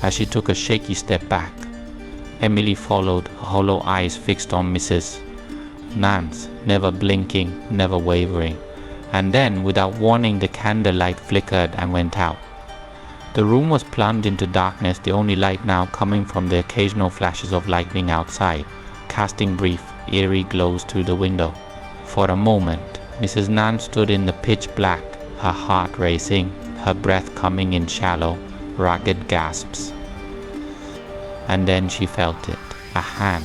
as she took a shaky step back. Emily followed, her hollow eyes fixed on Mrs. Nance, never blinking, never wavering. And then, without warning, the candlelight flickered and went out. The room was plunged into darkness, the only light now coming from the occasional flashes of lightning outside, casting brief, eerie glows through the window. For a moment, Mrs. Nance stood in the pitch black, her heart racing, her breath coming in shallow, ragged gasps. And then she felt it, a hand,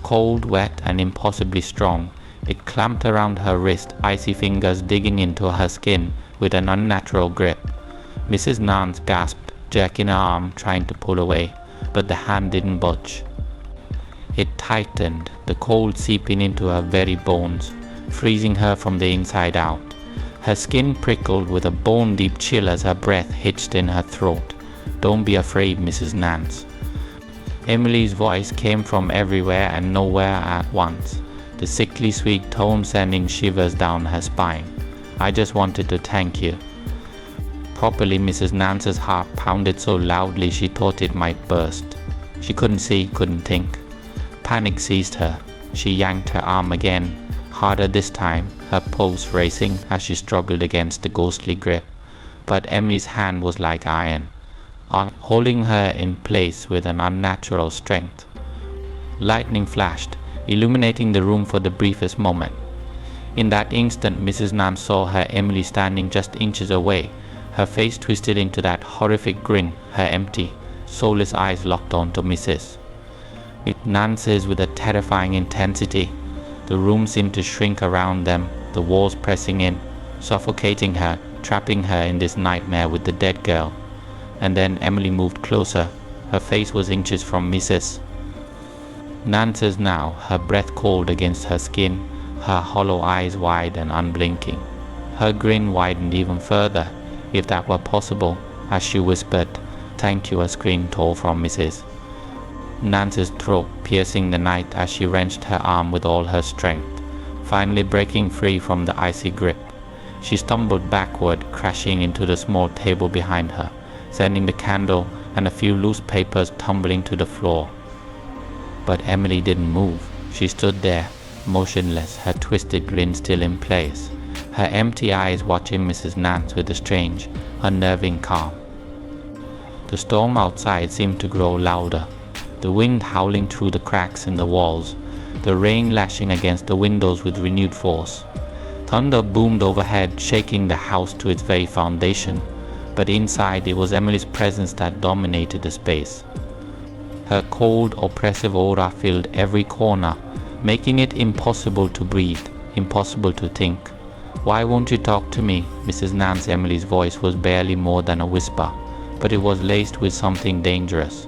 cold, wet, and impossibly strong. It clamped around her wrist, icy fingers digging into her skin with an unnatural grip. Mrs. Nance gasped, jerking her arm, trying to pull away, but the hand didn't budge. It tightened, the cold seeping into her very bones, freezing her from the inside out. Her skin prickled with a bone-deep chill as her breath hitched in her throat. Don't be afraid, Mrs. Nance. Emily's voice came from everywhere and nowhere at once, the sickly sweet tone sending shivers down her spine. I just wanted to thank you. Properly, Mrs. Nance's heart pounded so loudly she thought it might burst. She couldn't see, couldn't think. Panic seized her. She yanked her arm again, harder this time, her pulse racing as she struggled against the ghostly grip. But Emily's hand was like iron, holding her in place with an unnatural strength. Lightning flashed, illuminating the room for the briefest moment. In that instant, Mrs. Nance saw her Emily standing just inches away, her face twisted into that horrific grin, her empty, soulless eyes locked onto Mrs. Nance's with a terrifying intensity. The room seemed to shrink around them, the walls pressing in, suffocating her, trapping her in this nightmare with the dead girl. And then Emily moved closer. Her face was inches from Mrs. Nance's now, her breath cold against her skin, her hollow eyes wide and unblinking. Her grin widened even further, if that were possible, as she whispered, "Thank you," a scream tore from Mrs. Nance's throat, piercing the night as she wrenched her arm with all her strength, finally breaking free from the icy grip. She stumbled backward, crashing into the small table behind her, sending the candle and a few loose papers tumbling to the floor. But Emily didn't move. She stood there, motionless, her twisted grin still in place, her empty eyes watching Mrs. Nance with a strange, unnerving calm. The storm outside seemed to grow louder, the wind howling through the cracks in the walls, the rain lashing against the windows with renewed force. Thunder boomed overhead, shaking the house to its very foundation, but inside it was Emily's presence that dominated the space. Her cold, oppressive aura filled every corner, making it impossible to breathe, impossible to think. "Why won't you talk to me?" Mrs. Nance Emily's voice was barely more than a whisper, but it was laced with something dangerous.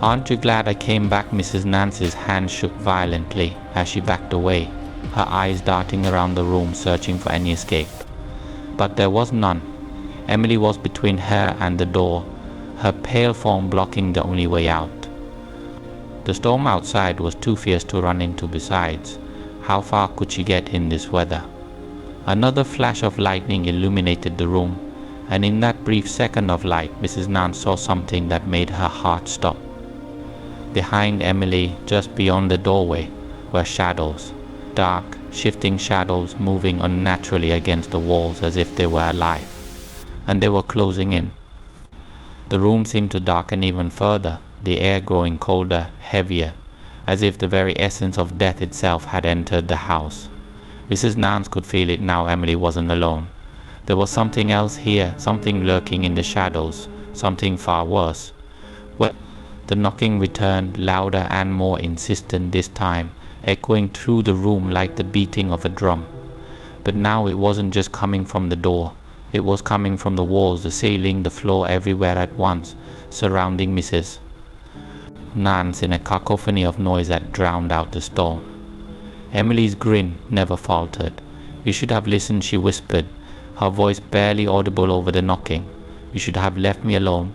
"Aren't you glad I came back?" Mrs. Nance's hand shook violently as she backed away, her eyes darting around the room searching for any escape. But there was none. Emily was between her and the door, her pale form blocking the only way out. The storm outside was too fierce to run into besides. How far could she get in this weather? Another flash of lightning illuminated the room, and in that brief second of light, Mrs. Nance saw something that made her heart stop. Behind Emily, just beyond the doorway, were shadows, dark, shifting shadows moving unnaturally against the walls as if they were alive, and they were closing in. The room seemed to darken even further, the air growing colder, heavier, as if the very essence of death itself had entered the house. Mrs. Nance could feel it now. Emily wasn't alone. There was something else here, something lurking in the shadows, something far worse. Well, the knocking returned, louder and more insistent this time, echoing through the room like the beating of a drum. But now it wasn't just coming from the door. It was coming from the walls, the ceiling, the floor, everywhere at once, surrounding Mrs. Nance in a cacophony of noise that drowned out the storm. Emily's grin never faltered. "You should have listened," she whispered, her voice barely audible over the knocking. "You should have left me alone."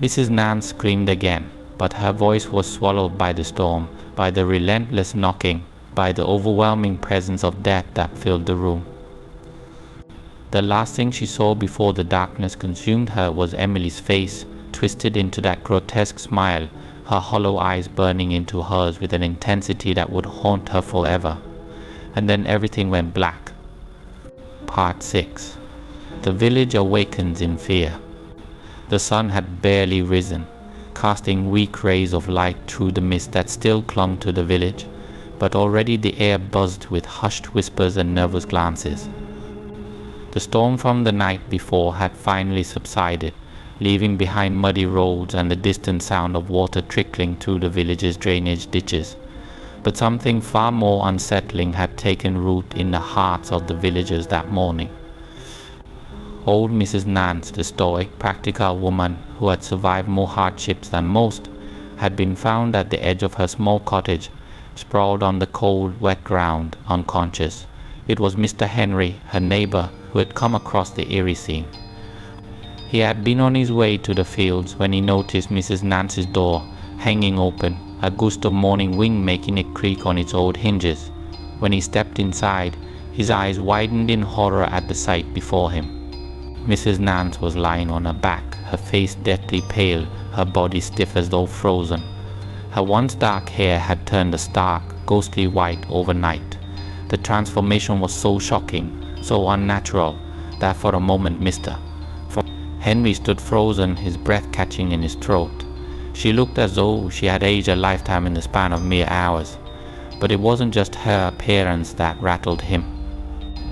Mrs. Nance screamed again, but her voice was swallowed by the storm, by the relentless knocking, by the overwhelming presence of death that filled the room. The last thing she saw before the darkness consumed her was Emily's face, twisted into that grotesque smile, her hollow eyes burning into hers with an intensity that would haunt her forever. And then everything went black. Part 6. The village awakens in fear. The sun had barely risen, casting weak rays of light through the mist that still clung to the village, but already the air buzzed with hushed whispers and nervous glances. The storm from the night before had finally subsided, leaving behind muddy roads and the distant sound of water trickling through the village's drainage ditches. But something far more unsettling had taken root in the hearts of the villagers that morning. Old Mrs. Nance, the stoic, practical woman who had survived more hardships than most, had been found at the edge of her small cottage, sprawled on the cold, wet ground, unconscious. It was Mr. Henry, her neighbor, who had come across the eerie scene. He had been on his way to the fields when he noticed Mrs. Nance's door hanging open, a gust of morning wind making it creak on its old hinges. When he stepped inside, his eyes widened in horror at the sight before him. Mrs. Nance was lying on her back, her face deathly pale, her body stiff as though frozen. Her once dark hair had turned a stark, ghostly white overnight. The transformation was so shocking, so unnatural, that for a moment Mr. Henry stood frozen, his breath catching in his throat. She looked as though she had aged a lifetime in the span of mere hours. But it wasn't just her appearance that rattled him.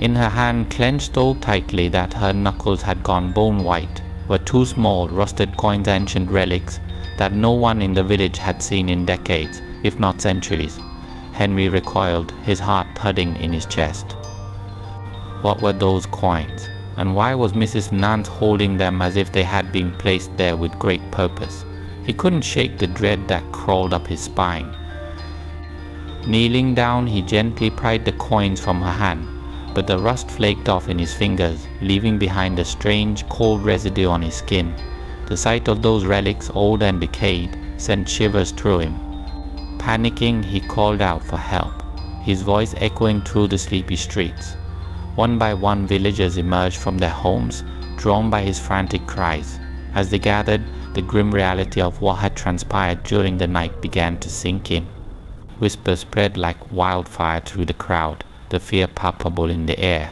In her hand, clenched so tightly that her knuckles had gone bone white, were two small, rusted coins, ancient relics that no one in the village had seen in decades, if not centuries. Henry recoiled, his heart thudding in his chest. What were those coins? And why was Mrs. Nance holding them as if they had been placed there with great purpose? He couldn't shake the dread that crawled up his spine. Kneeling down, he gently pried the coins from her hand, but the rust flaked off in his fingers, leaving behind a strange, cold residue on his skin. The sight of those relics, old and decayed, sent shivers through him. Panicking, he called out for help, his voice echoing through the sleepy streets. One by one, villagers emerged from their homes, drawn by his frantic cries. As they gathered, the grim reality of what had transpired during the night began to sink in. Whispers spread like wildfire through the crowd, the fear palpable in the air.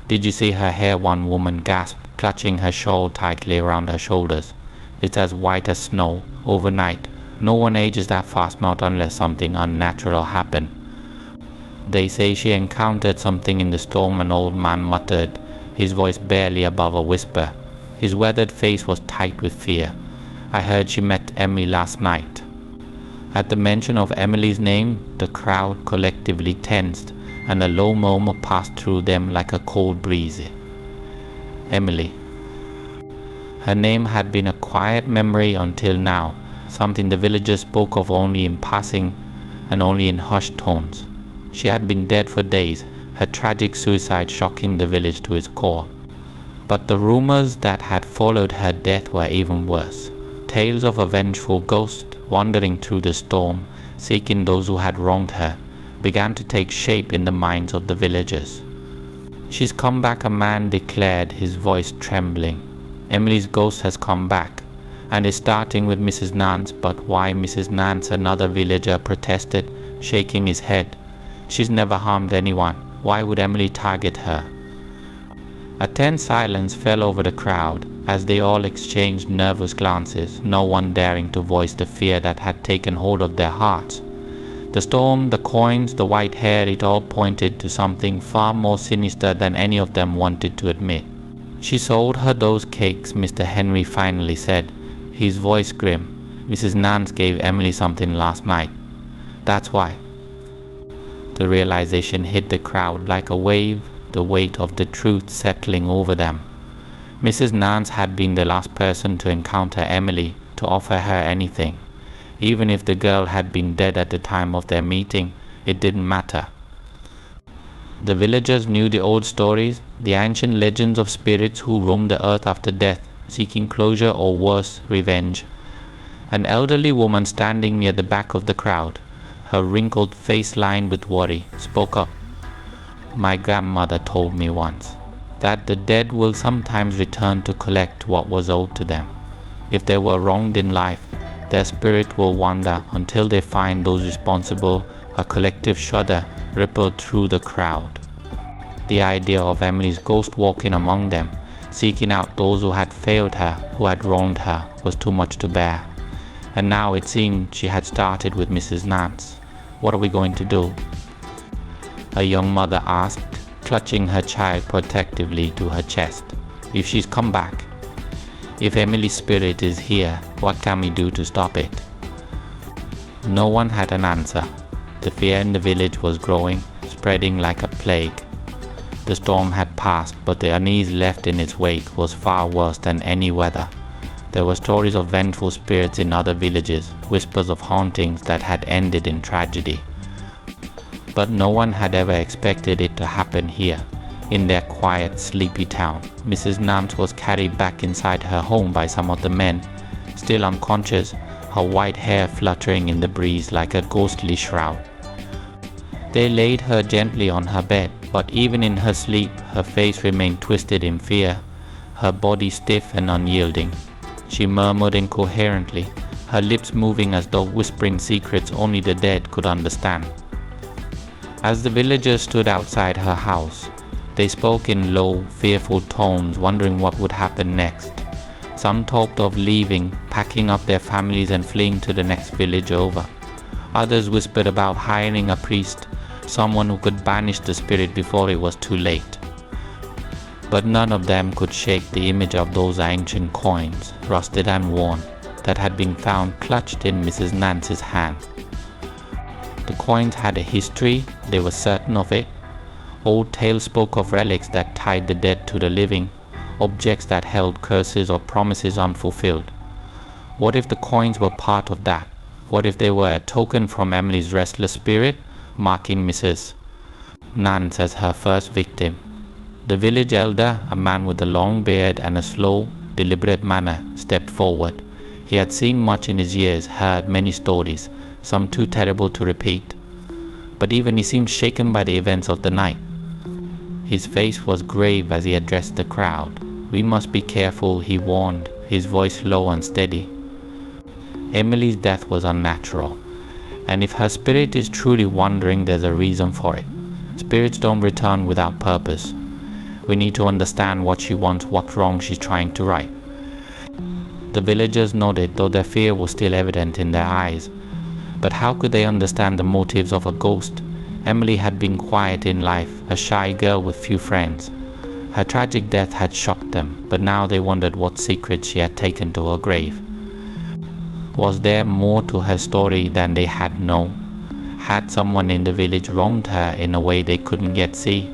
"Did you see her hair?" one woman gasped, clutching her shawl tightly around her shoulders. "It's as white as snow, overnight. No one ages that fast, not unless something unnatural happened." "They say she encountered something in the storm," an old man muttered, his voice barely above a whisper. His weathered face was tight with fear. "I heard she met Emily last night." At the mention of Emily's name, the crowd collectively tensed, and a low murmur passed through them like a cold breeze. Emily. Her name had been a quiet memory until now, something the villagers spoke of only in passing and only in hushed tones. She had been dead for days, her tragic suicide shocking the village to its core. But the rumors that had followed her death were even worse. Tales of a vengeful ghost wandering through the storm, seeking those who had wronged her, began to take shape in the minds of the villagers. "She's come back," a man declared, his voice trembling. "Emily's ghost has come back, and is starting with Mrs. Nance." "But why Mrs. Nance?" another villager protested, shaking his head. "She's never harmed anyone. Why would Emily target her?" A tense silence fell over the crowd as they all exchanged nervous glances, no one daring to voice the fear that had taken hold of their hearts. The storm, the coins, the white hair, it all pointed to something far more sinister than any of them wanted to admit. "She sold her those cakes," Mr. Henry finally said, his voice grim. "Mrs. Nance gave Emily something last night. That's why." The realization hit the crowd like a wave, the weight of the truth settling over them. Mrs. Nance had been the last person to encounter Emily, to offer her anything. Even if the girl had been dead at the time of their meeting, it didn't matter. The villagers knew the old stories, the ancient legends of spirits who roamed the earth after death, seeking closure or worse, revenge. An elderly woman standing near the back of the crowd, her wrinkled face lined with worry, spoke up. "My grandmother told me once that the dead will sometimes return to collect what was owed to them. If they were wronged in life, their spirit will wander until they find those responsible." A collective shudder rippled through the crowd. The idea of Emily's ghost walking among them, seeking out those who had failed her, who had wronged her, was too much to bear. And now it seemed she had started with Mrs. Nance. "What are we going to do?" a young mother asked, clutching her child protectively to her chest. "If she's come back, if Emily's spirit is here, what can we do to stop it?" No one had an answer. The fear in the village was growing, spreading like a plague. The storm had passed, but the unease left in its wake was far worse than any weather. There were stories of vengeful spirits in other villages, whispers of hauntings that had ended in tragedy. But no one had ever expected it to happen here, in their quiet, sleepy town. Mrs. Nance was carried back inside her home by some of the men, still unconscious, her white hair fluttering in the breeze like a ghostly shroud. They laid her gently on her bed, but even in her sleep, her face remained twisted in fear, her body stiff and unyielding. She murmured incoherently, her lips moving as though whispering secrets only the dead could understand. As the villagers stood outside her house, they spoke in low, fearful tones, wondering what would happen next. Some talked of leaving, packing up their families and fleeing to the next village over. Others whispered about hiring a priest, someone who could banish the spirit before it was too late. But none of them could shake the image of those ancient coins, rusted and worn, that had been found clutched in Mrs. Nance's hand. The coins had a history, they were certain of it. Old tales spoke of relics that tied the dead to the living, objects that held curses or promises unfulfilled. What if the coins were part of that? What if they were a token from Emily's restless spirit, marking Mrs. Nance as her first victim. The village elder, a man with a long beard and a slow, deliberate manner, stepped forward. He had seen much in his years, heard many stories, some too terrible to repeat. But even he seemed shaken by the events of the night. His face was grave as he addressed the crowd. "We must be careful," he warned, his voice low and steady. "Emily's death was unnatural, and if her spirit is truly wandering, there's a reason for it. Spirits don't return without purpose. We need to understand what she wants, what wrong she's trying to right." The villagers nodded, though their fear was still evident in their eyes. But how could they understand the motives of a ghost? Emily had been quiet in life, a shy girl with few friends. Her tragic death had shocked them, but now they wondered what secrets she had taken to her grave. Was there more to her story than they had known? Had someone in the village wronged her in a way they couldn't yet see?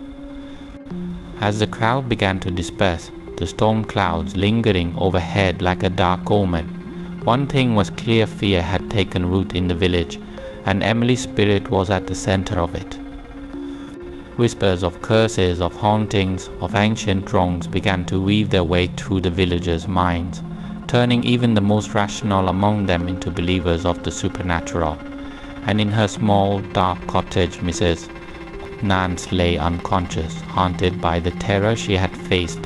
As the crowd began to disperse, the storm clouds lingering overhead like a dark omen, one thing was clear: fear had taken root in the village, and Emily's spirit was at the center of it. Whispers of curses, of hauntings, of ancient wrongs began to weave their way through the villagers' minds, turning even the most rational among them into believers of the supernatural. And in her small, dark cottage, Mrs. Nance lay unconscious, haunted by the terror she had faced.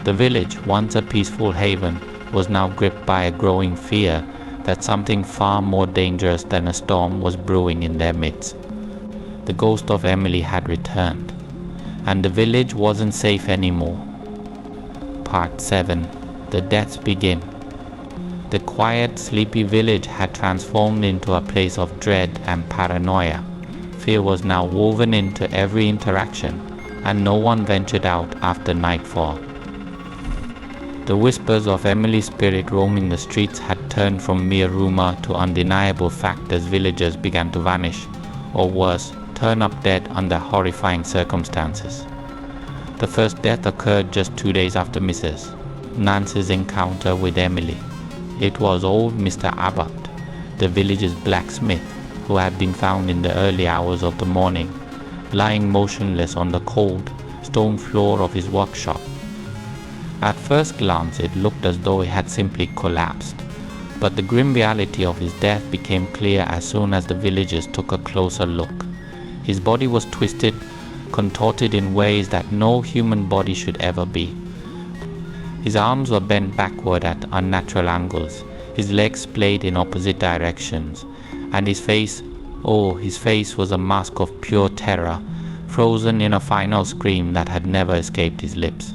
The village, once a peaceful haven, was now gripped by a growing fear that something far more dangerous than a storm was brewing in their midst. The ghost of Emily had returned, and the village wasn't safe anymore. Part 7. The Deaths Begin. The quiet, sleepy village had transformed into a place of dread and paranoia. Fear was now woven into every interaction, and no one ventured out after nightfall. The whispers of Emily's spirit roaming the streets had turned from mere rumor to undeniable fact as villagers began to vanish, or worse, turn up dead under horrifying circumstances. The first death occurred just 2 days after Mrs. Nance's encounter with Emily. It was old Mr. Abbott, the village's blacksmith, who had been found in the early hours of the morning, lying motionless on the cold, stone floor of his workshop. At first glance it looked as though he had simply collapsed, but the grim reality of his death became clear as soon as the villagers took a closer look. His body was twisted, contorted in ways that no human body should ever be. His arms were bent backward at unnatural angles, his legs splayed in opposite directions, and his face was a mask of pure terror, frozen in a final scream that had never escaped his lips.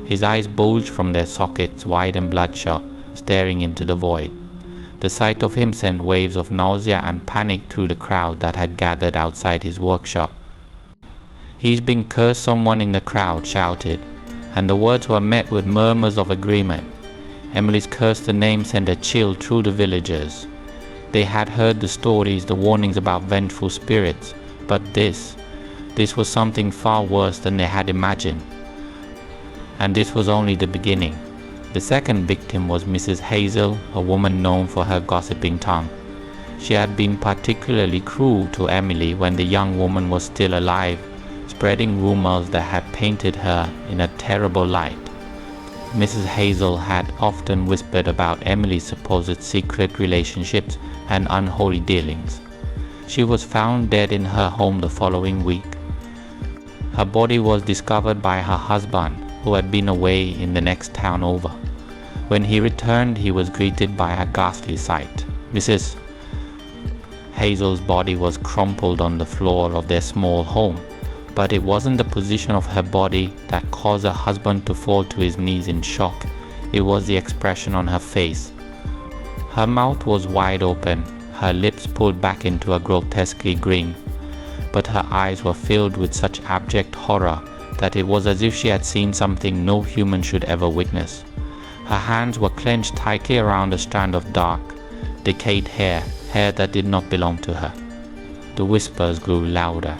His eyes bulged from their sockets, wide and bloodshot, staring into the void. The sight of him sent waves of nausea and panic through the crowd that had gathered outside his workshop. "He's been cursed," someone in the crowd shouted, and the words were met with murmurs of agreement. Emily's cursed name sent a chill through the villagers. They had heard the stories, the warnings about vengeful spirits, but this was something far worse than they had imagined. And this was only the beginning. The second victim was Mrs. Hazel, a woman known for her gossiping tongue. She had been particularly cruel to Emily when the young woman was still alive, spreading rumors that had painted her in a terrible light. Mrs. Hazel had often whispered about Emily's supposed secret relationships and unholy dealings. She was found dead in her home the following week. Her body was discovered by her husband, who had been away in the next town over. When he returned, he was greeted by a ghastly sight. Mrs. Hazel's body was crumpled on the floor of their small home, but it wasn't the position of her body that caused her husband to fall to his knees in shock. It was the expression on her face. Her mouth was wide open, her lips pulled back into a grotesque grin, but her eyes were filled with such abject horror that it was as if she had seen something no human should ever witness. Her hands were clenched tightly around a strand of dark, decayed hair that did not belong to her. The whispers grew louder.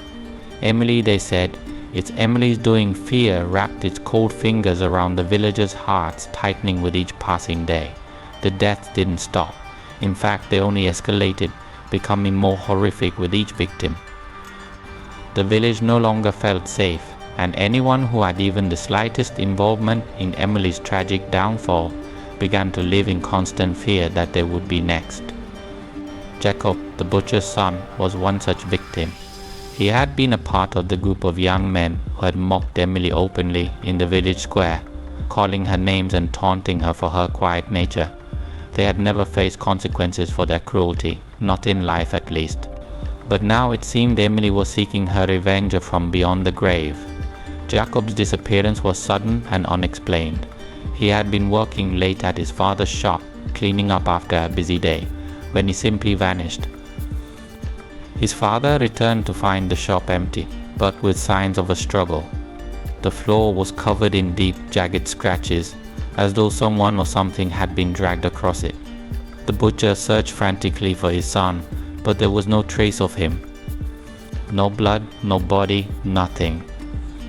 "Emily," they said, "it's Emily's doing." Fear wrapped its cold fingers around the villagers' hearts, tightening with each passing day. The deaths didn't stop. In fact, they only escalated, becoming more horrific with each victim. The village no longer felt safe, and anyone who had even the slightest involvement in Emily's tragic downfall began to live in constant fear that they would be next. Jacob, the butcher's son, was one such victim. He had been a part of the group of young men who had mocked Emily openly in the village square, calling her names and taunting her for her quiet nature. They had never faced consequences for their cruelty, not in life at least. But now it seemed Emily was seeking her revenge from beyond the grave. Jacob's disappearance was sudden and unexplained. He had been working late at his father's shop, cleaning up after a busy day, when he simply vanished. His father returned to find the shop empty, but with signs of a struggle. The floor was covered in deep, jagged scratches, as though someone or something had been dragged across it. The butcher searched frantically for his son, but there was no trace of him. No blood, no body, nothing.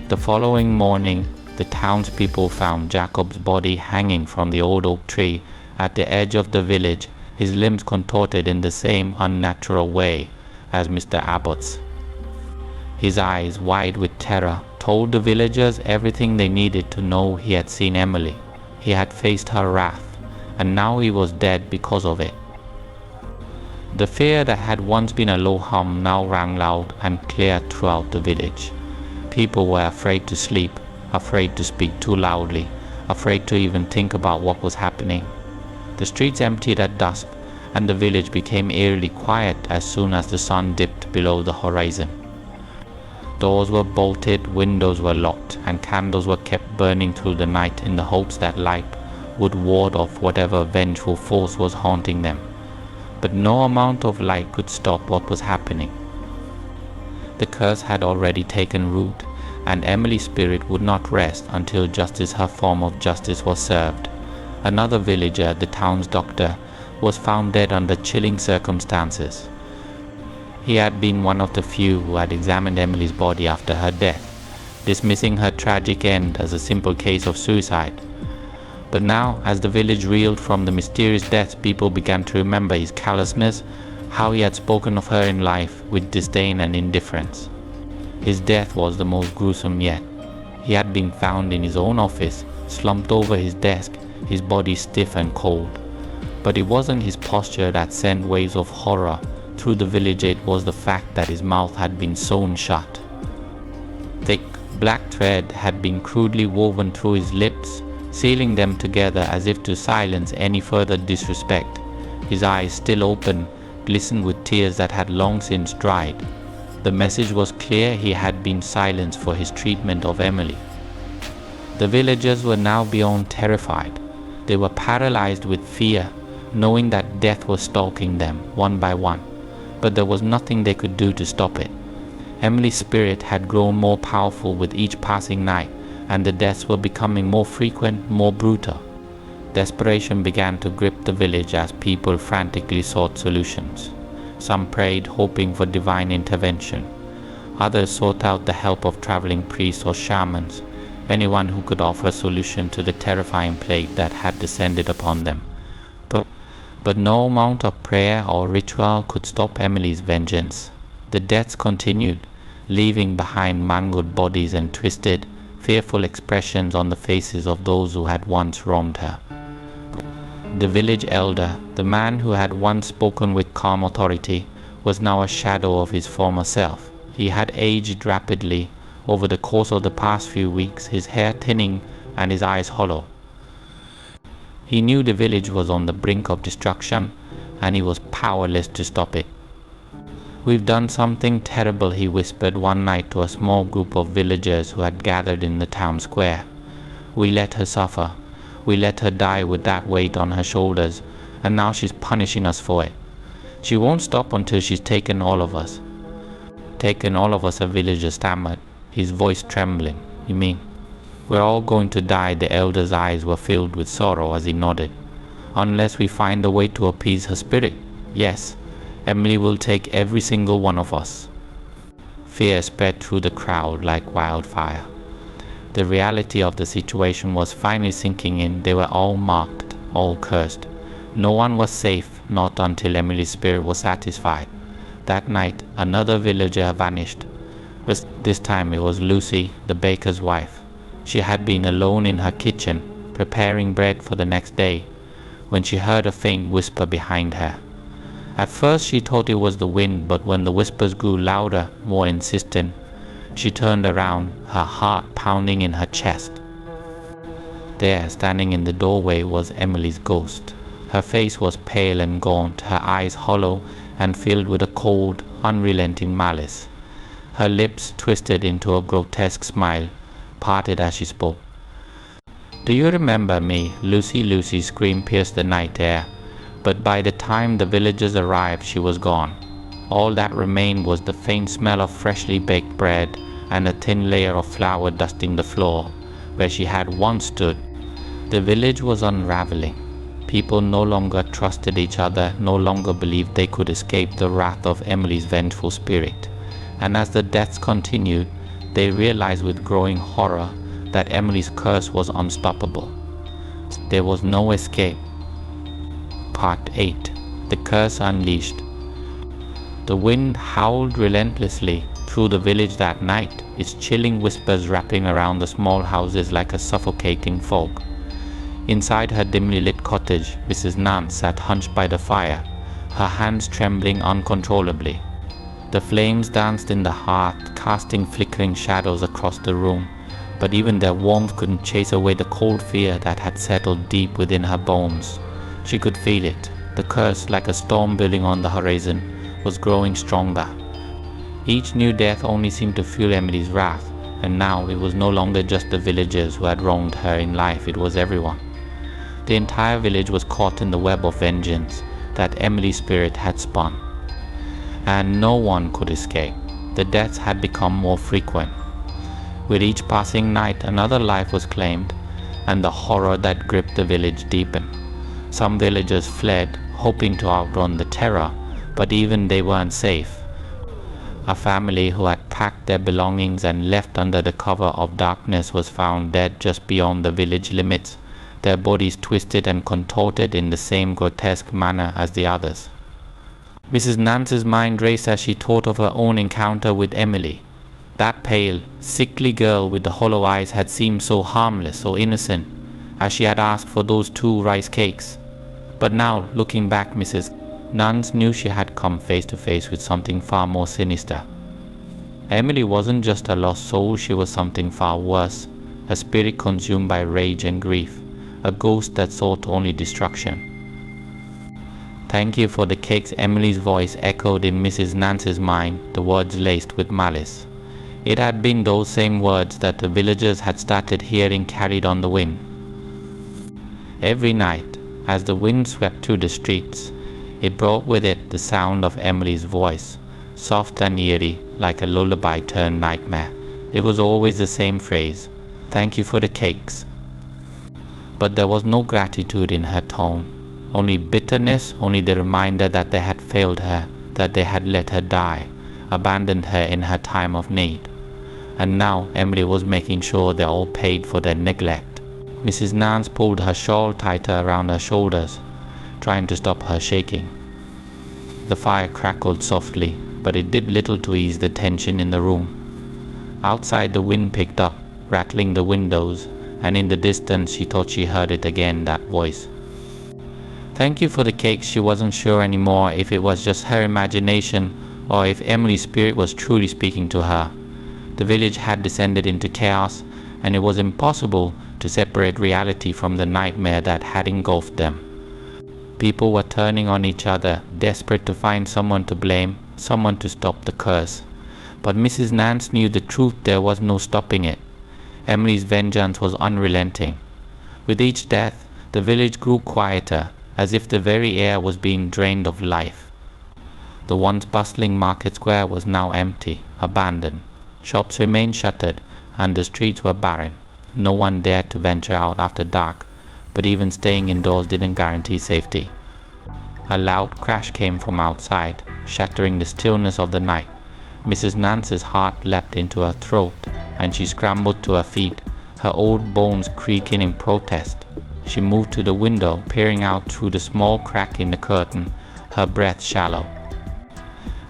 The following morning, the townspeople found Jacob's body hanging from the old oak tree at the edge of the village, his limbs contorted in the same unnatural way as Mr. Abbott's. His eyes, wide with terror, told the villagers everything they needed to know. He had seen Emily. He had faced her wrath, and now he was dead because of it. The fear that had once been a low hum now rang loud and clear throughout the village. People were afraid to sleep, afraid to speak too loudly, afraid to even think about what was happening. The streets emptied at dusk, and the village became eerily quiet as soon as the sun dipped below the horizon. Doors were bolted, windows were locked, and candles were kept burning through the night in the hopes that light would ward off whatever vengeful force was haunting them. But no amount of light could stop what was happening. The curse had already taken root, and Emily's spirit would not rest until justice, her form of justice, was served. Another villager, the town's doctor, was found dead under chilling circumstances. He had been one of the few who had examined Emily's body after her death, dismissing her tragic end as a simple case of suicide. But now, as the village reeled from the mysterious death, people began to remember his callousness, how he had spoken of her in life with disdain and indifference. His death was the most gruesome yet. He had been found in his own office, slumped over his desk, his body stiff and cold. But it wasn't his posture that sent waves of horror through the village, it was the fact that his mouth had been sewn shut. Thick, black thread had been crudely woven through his lips, sealing them together as if to silence any further disrespect. His eyes, still open, glistened with tears that had long since dried. The message was clear: he had been silenced for his treatment of Emily. The villagers were now beyond terrified. They were paralyzed with fear, knowing that death was stalking them one by one, but there was nothing they could do to stop it. Emily's spirit had grown more powerful with each passing night, and the deaths were becoming more frequent, more brutal. Desperation began to grip the village as people frantically sought solutions. Some prayed, hoping for divine intervention. Others sought out the help of traveling priests or shamans, anyone who could offer a solution to the terrifying plague that had descended upon them. But no amount of prayer or ritual could stop Emily's vengeance. The deaths continued, leaving behind mangled bodies and twisted, fearful expressions on the faces of those who had once wronged her. The village elder, the man who had once spoken with calm authority, was now a shadow of his former self. He had aged rapidly over the course of the past few weeks, his hair thinning and his eyes hollow. He knew the village was on the brink of destruction, and he was powerless to stop it. "We've done something terrible," he whispered one night to a small group of villagers who had gathered in the town square. "We let her suffer. We let her die with that weight on her shoulders, and now she's punishing us for it. She won't stop until she's taken all of us." "Taken all of us," a villager stammered, his voice trembling. "You mean?" "We're all going to die." The elder's eyes were filled with sorrow as he nodded. "Unless we find a way to appease her spirit. Yes, Emily will take every single one of us." Fear spread through the crowd like wildfire. The reality of the situation was finally sinking in. They were all marked, all cursed. No one was safe, not until Emily's spirit was satisfied. That night, another villager vanished. This time it was Lucy, the baker's wife. She had been alone in her kitchen, preparing bread for the next day, when she heard a faint whisper behind her. At first she thought it was the wind, but when the whispers grew louder, more insistent, she turned around, her heart pounding in her chest. There, standing in the doorway, was Emily's ghost. Her face was pale and gaunt, her eyes hollow and filled with a cold, unrelenting malice. Her lips twisted into a grotesque smile, parted as she spoke. "Do you remember me?" Lucy, Lucy's scream pierced the night air, but by the time the villagers arrived she was gone. All that remained was the faint smell of freshly baked bread and a thin layer of flour dusting the floor, where she had once stood. The village was unraveling. People no longer trusted each other, no longer believed they could escape the wrath of Emily's vengeful spirit. And as the deaths continued, they realized with growing horror that Emily's curse was unstoppable. There was no escape. Part 8. The Curse Unleashed. The wind howled relentlessly through the village that night, its chilling whispers wrapping around the small houses like a suffocating fog. Inside her dimly lit cottage, Mrs. Nance sat hunched by the fire, her hands trembling uncontrollably. The flames danced in the hearth, casting flickering shadows across the room, but even their warmth couldn't chase away the cold fear that had settled deep within her bones. She could feel it. The curse, like a storm building on the horizon, was growing stronger. Each new death only seemed to fuel Emily's wrath, and now it was no longer just the villagers who had wronged her in life, it was everyone. The entire village was caught in the web of vengeance that Emily's spirit had spun. And no one could escape. The deaths had become more frequent. With each passing night, another life was claimed, and the horror that gripped the village deepened. Some villagers fled, hoping to outrun the terror, but even they weren't safe. A family who had packed their belongings and left under the cover of darkness was found dead just beyond the village limits, their bodies twisted and contorted in the same grotesque manner as the others. Mrs. Nance's mind raced as she thought of her own encounter with Emily. That pale, sickly girl with the hollow eyes had seemed so harmless, so innocent, as she had asked for those 2 rice cakes. But now, looking back, Mrs. Nance knew she had come face to face with something far more sinister. Emily wasn't just a lost soul, she was something far worse, a spirit consumed by rage and grief, a ghost that sought only destruction. "Thank you for the cakes," Emily's voice echoed in Mrs. Nance's mind, the words laced with malice. It had been those same words that the villagers had started hearing carried on the wind. Every night, as the wind swept through the streets, it brought with it the sound of Emily's voice, soft and eerie, like a lullaby turned nightmare. It was always the same phrase, "Thank you for the cakes." But there was no gratitude in her tone, only bitterness, only the reminder that they had failed her, that they had let her die, abandoned her in her time of need. And now Emily was making sure they all paid for their neglect. Mrs. Nance pulled her shawl tighter around her shoulders, trying to stop her shaking. The fire crackled softly, but it did little to ease the tension in the room. Outside the wind picked up, rattling the windows, and in the distance she thought she heard it again, that voice. Thank you for the cakes. She wasn't sure anymore if it was just her imagination or if Emily's spirit was truly speaking to her. The village had descended into chaos, and it was impossible to separate reality from the nightmare that had engulfed them. People were turning on each other, desperate to find someone to blame, someone to stop the curse. But Mrs. Nance knew the truth, there was no stopping it. Emily's vengeance was unrelenting. With each death, the village grew quieter, as if the very air was being drained of life. The once bustling market square was now empty, abandoned. Shops remained shuttered, and the streets were barren. No one dared to venture out after dark, but even staying indoors didn't guarantee safety. A loud crash came from outside, shattering the stillness of the night. Mrs. Nance's heart leapt into her throat, and she scrambled to her feet, her old bones creaking in protest. She moved to the window, peering out through the small crack in the curtain, her breath shallow.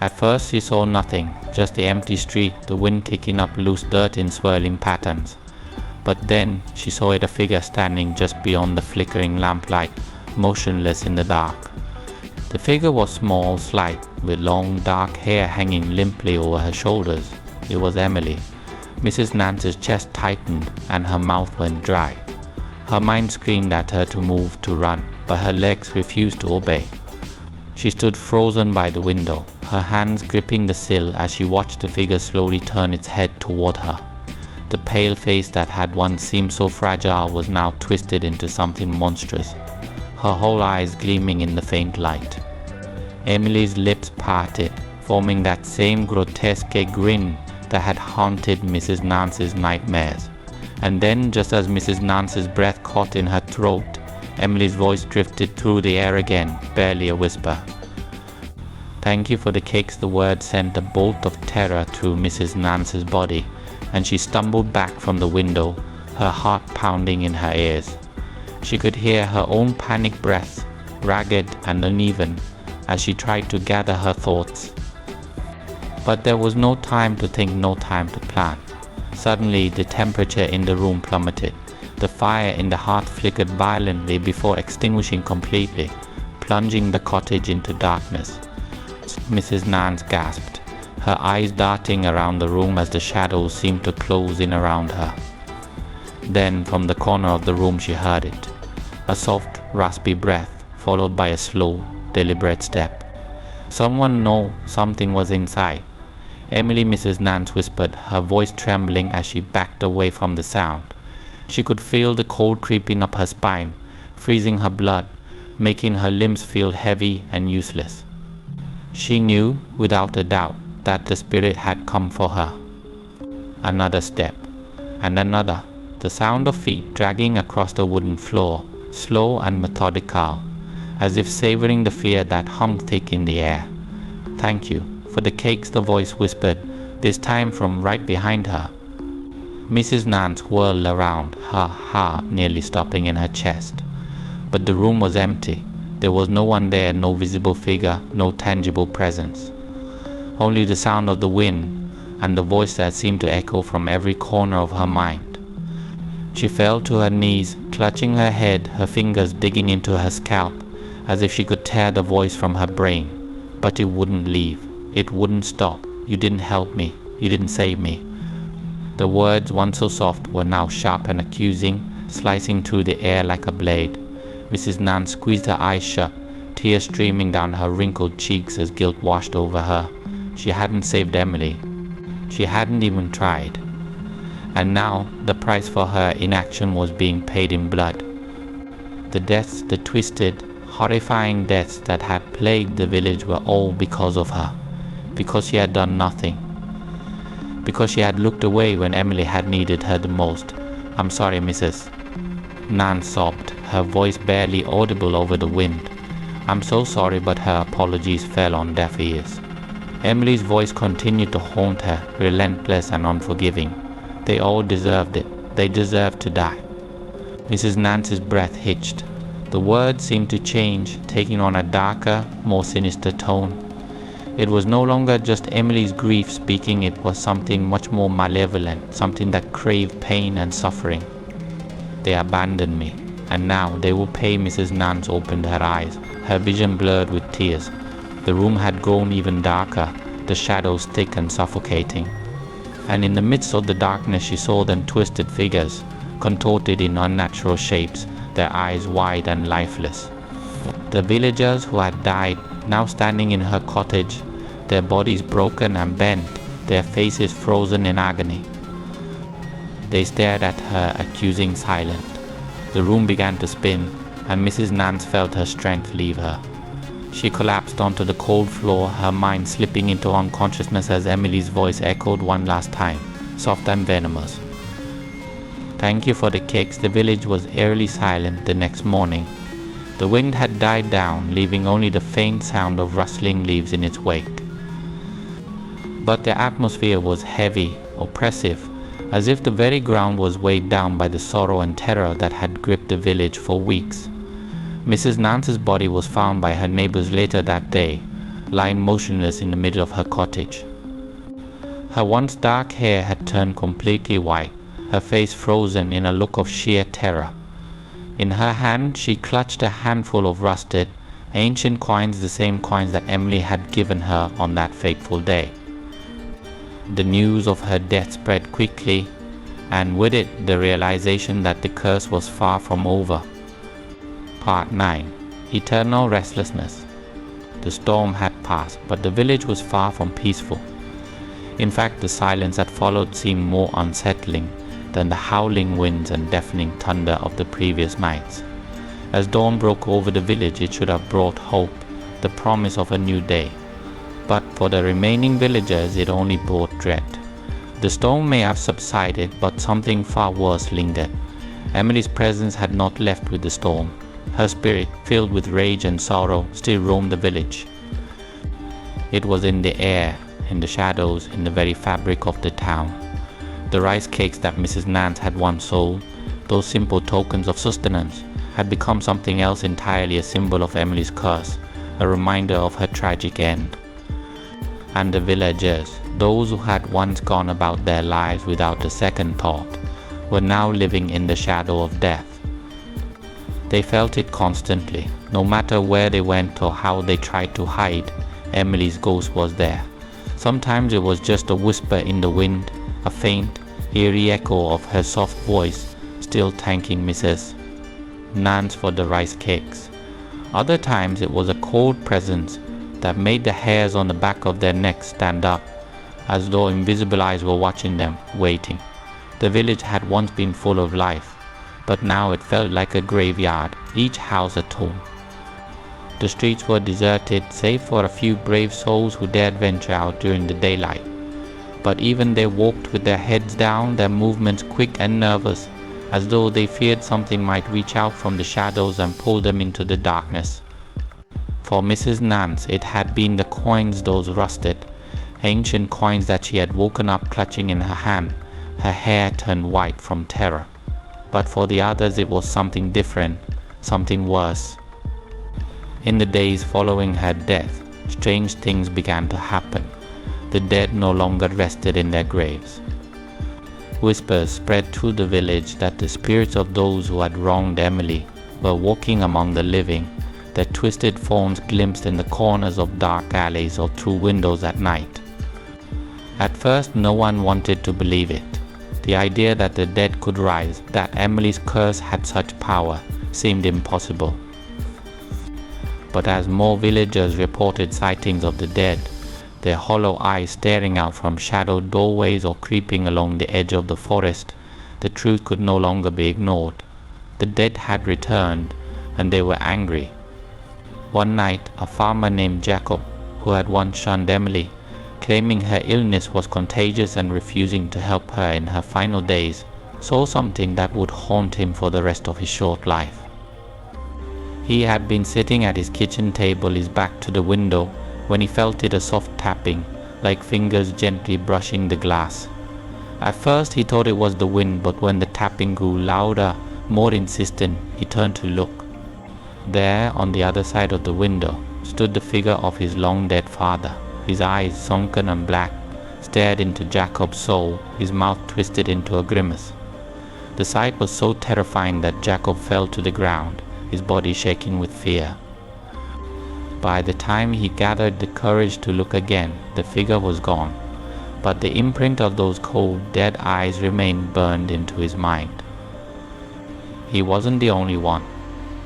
At first she saw nothing, just the empty street, the wind kicking up loose dirt in swirling patterns. But then she saw a figure standing just beyond the flickering lamplight, motionless in the dark. The figure was small, slight, with long dark hair hanging limply over her shoulders. It was Emily. Mrs. Nance's chest tightened and her mouth went dry. Her mind screamed at her to move, to run, but her legs refused to obey. She stood frozen by the window, her hands gripping the sill as she watched the figure slowly turn its head toward her. The pale face that had once seemed so fragile was now twisted into something monstrous, her whole eyes gleaming in the faint light. Emily's lips parted, forming that same grotesque grin that had haunted Mrs. Nance's nightmares. And then, just as Mrs. Nance's breath caught in her throat, Emily's voice drifted through the air again, barely a whisper. "Thank you for the cakes." The word sent a bolt of terror through Mrs. Nance's body, and she stumbled back from the window, her heart pounding in her ears. She could hear her own panicked breath, ragged and uneven, as she tried to gather her thoughts. But there was no time to think, no time to plan. Suddenly, the temperature in the room plummeted. The fire in the hearth flickered violently before extinguishing completely, plunging the cottage into darkness. Mrs. Nance gasped, her eyes darting around the room as the shadows seemed to close in around her. Then, from the corner of the room she heard it, a soft, raspy breath, followed by a slow, deliberate step. Someone knew something was inside. "Emily," Mrs. Nance whispered, her voice trembling as she backed away from the sound. She could feel the cold creeping up her spine, freezing her blood, making her limbs feel heavy and useless. She knew, without a doubt, that the spirit had come for her. Another step, and another, the sound of feet dragging across the wooden floor, slow and methodical, as if savoring the fear that hung thick in the air. "Thank you for the cakes," the voice whispered, this time from right behind her. Mrs. Nance whirled around, her heart nearly stopping in her chest. But the room was empty. There was no one there, no visible figure, no tangible presence. Only the sound of the wind and the voice that seemed to echo from every corner of her mind. She fell to her knees, clutching her head, her fingers digging into her scalp, as if she could tear the voice from her brain. But it wouldn't leave. It wouldn't stop. "You didn't help me. You didn't save me." The words, once so soft, were now sharp and accusing, slicing through the air like a blade. Mrs. Nance squeezed her eyes shut, tears streaming down her wrinkled cheeks as guilt washed over her. She hadn't saved Emily. She hadn't even tried. And now, the price for her inaction was being paid in blood. The deaths, the twisted, horrifying deaths that had plagued the village were all because of her. Because she had done nothing. Because she had looked away when Emily had needed her the most. "I'm sorry, Mrs." Nance sobbed, her voice barely audible over the wind. "I'm so sorry," but her apologies fell on deaf ears. Emily's voice continued to haunt her, relentless and unforgiving. They all deserved it. They deserved to die. Mrs. Nance's breath hitched. The words seemed to change, taking on a darker, more sinister tone. It was no longer just Emily's grief speaking, it was something much more malevolent, something that craved pain and suffering. "They abandoned me, and now they will pay." Mrs. Nance opened her eyes, her vision blurred with tears. The room had grown even darker, the shadows thick and suffocating. And in the midst of the darkness she saw them twisted figures, contorted in unnatural shapes, their eyes wide and lifeless. The villagers who had died, now standing in her cottage, their bodies broken and bent, their faces frozen in agony. They stared at her, accusing, silent. The room began to spin, and Mrs. Nance felt her strength leave her. She collapsed onto the cold floor, her mind slipping into unconsciousness as Emily's voice echoed one last time, soft and venomous. "Thank you for the cakes." The village was eerily silent the next morning. The wind had died down, leaving only the faint sound of rustling leaves in its wake. But the atmosphere was heavy, oppressive, as if the very ground was weighed down by the sorrow and terror that had gripped the village for weeks. Mrs. Nance's body was found by her neighbors later that day, lying motionless in the middle of her cottage. Her once dark hair had turned completely white, her face frozen in a look of sheer terror. In her hand she clutched a handful of rusted, ancient coins, the same coins that Emily had given her on that fateful day. The news of her death spread quickly, and with it the realization that the curse was far from over. Part 9. Eternal Restlessness. The storm had passed, but the village was far from peaceful. In fact, the silence that followed seemed more unsettling than the howling winds and deafening thunder of the previous nights. As dawn broke over the village, it should have brought hope, the promise of a new day. But for the remaining villagers, it only brought dread. The storm may have subsided, but something far worse lingered. Emily's presence had not left with the storm. Her spirit, filled with rage and sorrow, still roamed the village. It was in the air, in the shadows, in the very fabric of the town. The rice cakes that Mrs. Nance had once sold, those simple tokens of sustenance, had become something else entirely, a symbol of Emily's curse, a reminder of her tragic end. And the villagers, those who had once gone about their lives without a second thought, were now living in the shadow of death. They felt it constantly. No matter where they went or how they tried to hide, Emily's ghost was there. Sometimes it was just a whisper in the wind, a faint, eerie echo of her soft voice, still thanking Mrs. Nance for the rice cakes. Other times it was a cold presence that made the hairs on the back of their necks stand up, as though invisible eyes were watching them, waiting. The village had once been full of life, but now it felt like a graveyard, each house a tomb. The streets were deserted, save for a few brave souls who dared venture out during the daylight. But even they walked with their heads down, their movements quick and nervous, as though they feared something might reach out from the shadows and pull them into the darkness. For Mrs. Nance, it had been the coins, those rusted, ancient coins that she had woken up clutching in her hand, her hair turned white from terror. But for the others it was something different, something worse. In the days following her death, strange things began to happen. The dead no longer rested in their graves. Whispers spread through the village that the spirits of those who had wronged Emily were walking among the living, their twisted forms glimpsed in the corners of dark alleys or through windows at night. At first no one wanted to believe it. The idea that the dead could rise, that Emily's curse had such power, seemed impossible. But as more villagers reported sightings of the dead, their hollow eyes staring out from shadowed doorways or creeping along the edge of the forest, the truth could no longer be ignored. The dead had returned, and they were angry. One night, a farmer named Jacob, who had once shunned Emily, claiming her illness was contagious and refusing to help her in her final days, saw something that would haunt him for the rest of his short life. He had been sitting at his kitchen table, his back to the window, when he felt it, a soft tapping, like fingers gently brushing the glass. At first he thought it was the wind, but when the tapping grew louder, more insistent, he turned to look. There, on the other side of the window, stood the figure of his long-dead father. His eyes, sunken and black, stared into Jacob's soul, his mouth twisted into a grimace. The sight was so terrifying that Jacob fell to the ground, his body shaking with fear. By the time he gathered the courage to look again, the figure was gone, but the imprint of those cold, dead eyes remained burned into his mind. He wasn't the only one.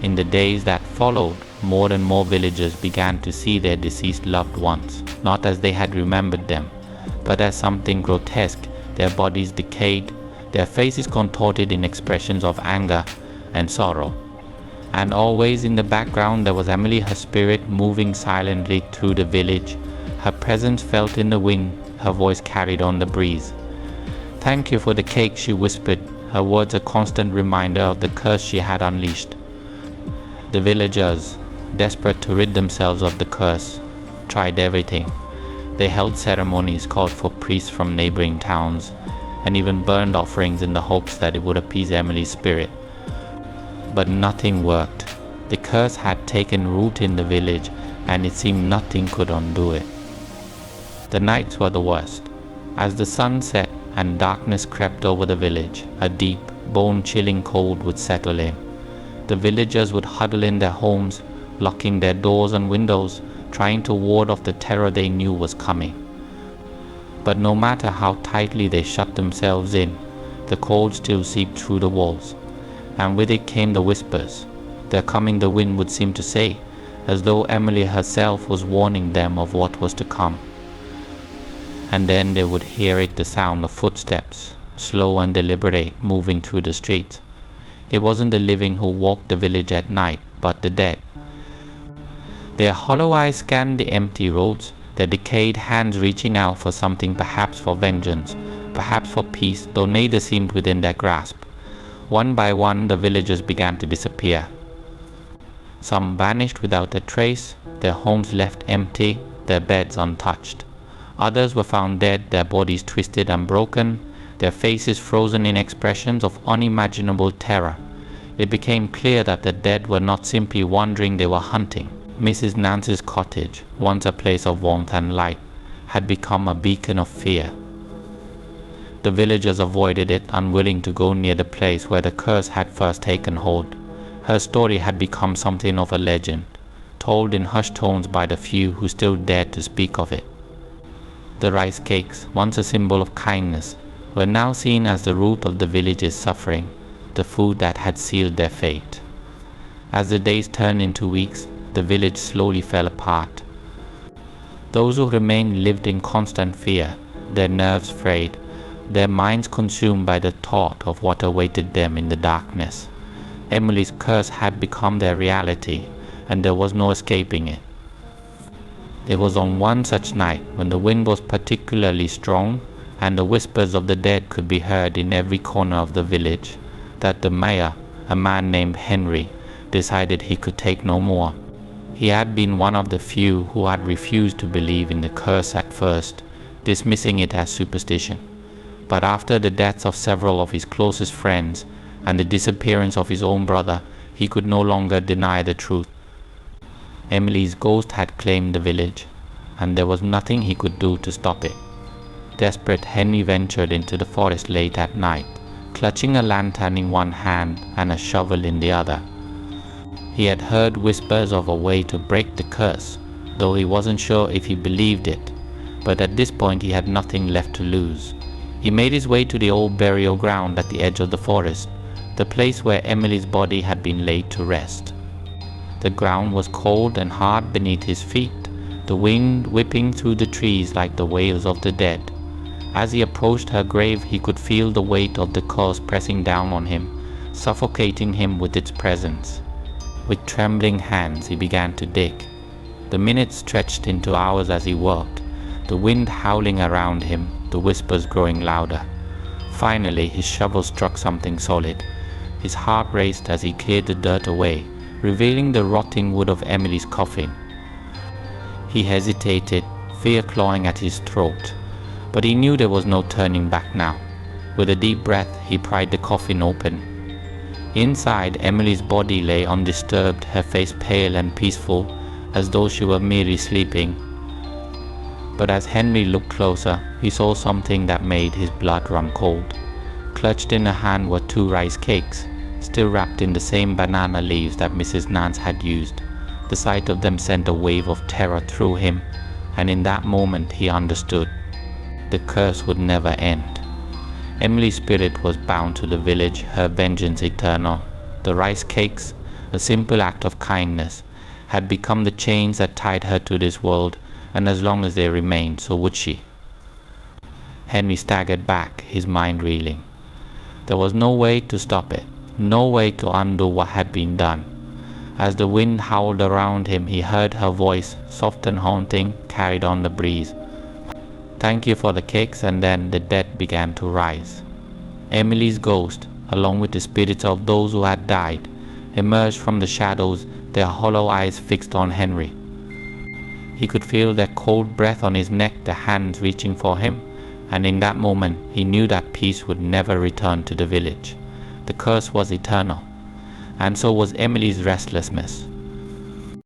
In the days that followed, more and more villagers began to see their deceased loved ones, not as they had remembered them, but as something grotesque, their bodies decayed, their faces contorted in expressions of anger and sorrow. And always in the background there was Emily, her spirit moving silently through the village, her presence felt in the wind, her voice carried on the breeze. "Thank you for the cake," she whispered, her words a constant reminder of the curse she had unleashed. The villagers, desperate to rid themselves of the curse, tried everything. They held ceremonies, called for priests from neighboring towns, and even burned offerings in the hopes that it would appease Emily's spirit. But nothing worked. The curse had taken root in the village, and it seemed nothing could undo it. The nights were the worst. As the sun set and darkness crept over the village, a deep, bone-chilling cold would settle in. The villagers would huddle in their homes, locking their doors and windows, trying to ward off the terror they knew was coming. But no matter how tightly they shut themselves in, the cold still seeped through the walls, and with it came the whispers. "They're coming," the wind would seem to say, as though Emily herself was warning them of what was to come. And then they would hear it, the sound of footsteps, slow and deliberate, moving through the streets. It wasn't the living who walked the village at night, but the dead. Their hollow eyes scanned the empty roads, their decayed hands reaching out for something, perhaps for vengeance, perhaps for peace, though neither seemed within their grasp. One by one, the villagers began to disappear. Some vanished without a trace, their homes left empty, their beds untouched. Others were found dead, their bodies twisted and broken, their faces frozen in expressions of unimaginable terror. It became clear that the dead were not simply wandering, they were hunting. Mrs. Nance's cottage, once a place of warmth and light, had become a beacon of fear. The villagers avoided it, unwilling to go near the place where the curse had first taken hold. Her story had become something of a legend, told in hushed tones by the few who still dared to speak of it. The rice cakes, once a symbol of kindness, were now seen as the root of the village's suffering, the food that had sealed their fate. As the days turned into weeks, the village slowly fell apart. Those who remained lived in constant fear, their nerves frayed, their minds consumed by the thought of what awaited them in the darkness. Emily's curse had become their reality, and there was no escaping it. It was on one such night, when the wind was particularly strong and the whispers of the dead could be heard in every corner of the village, that the mayor, a man named Henry, decided he could take no more. He had been one of the few who had refused to believe in the curse at first, dismissing it as superstition. But after the deaths of several of his closest friends and the disappearance of his own brother, he could no longer deny the truth. Emily's ghost had claimed the village, and there was nothing he could do to stop it. Desperate, Henry ventured into the forest late at night, clutching a lantern in one hand and a shovel in the other. He had heard whispers of a way to break the curse, though he wasn't sure if he believed it, but at this point he had nothing left to lose. He made his way to the old burial ground at the edge of the forest, the place where Emily's body had been laid to rest. The ground was cold and hard beneath his feet, the wind whipping through the trees like the wails of the dead. As he approached her grave, he could feel the weight of the curse pressing down on him, suffocating him with its presence. With trembling hands he began to dig. The minutes stretched into hours as he worked, the wind howling around him, the whispers growing louder. Finally his shovel struck something solid. His heart raced as he cleared the dirt away, revealing the rotting wood of Emily's coffin. He hesitated, fear clawing at his throat, but he knew there was no turning back now. With a deep breath he pried the coffin open. Inside, Emily's body lay undisturbed, her face pale and peaceful, as though she were merely sleeping. But as Henry looked closer, he saw something that made his blood run cold. Clutched in a hand were 2 rice cakes, still wrapped in the same banana leaves that Mrs. Nance had used. The sight of them sent a wave of terror through him, and in that moment he understood. The curse would never end. Emily's spirit was bound to the village, her vengeance eternal. The rice cakes, a simple act of kindness, had become the chains that tied her to this world, and as long as they remained, so would she. Henry staggered back, his mind reeling. There was no way to stop it, no way to undo what had been done. As the wind howled around him, he heard her voice, soft and haunting, carried on the breeze. "Thank you for the cakes," and then the dead began to rise. Emily's ghost, along with the spirits of those who had died, emerged from the shadows, their hollow eyes fixed on Henry. He could feel their cold breath on his neck, their hands reaching for him, and in that moment he knew that peace would never return to the village. The curse was eternal, and so was Emily's restlessness.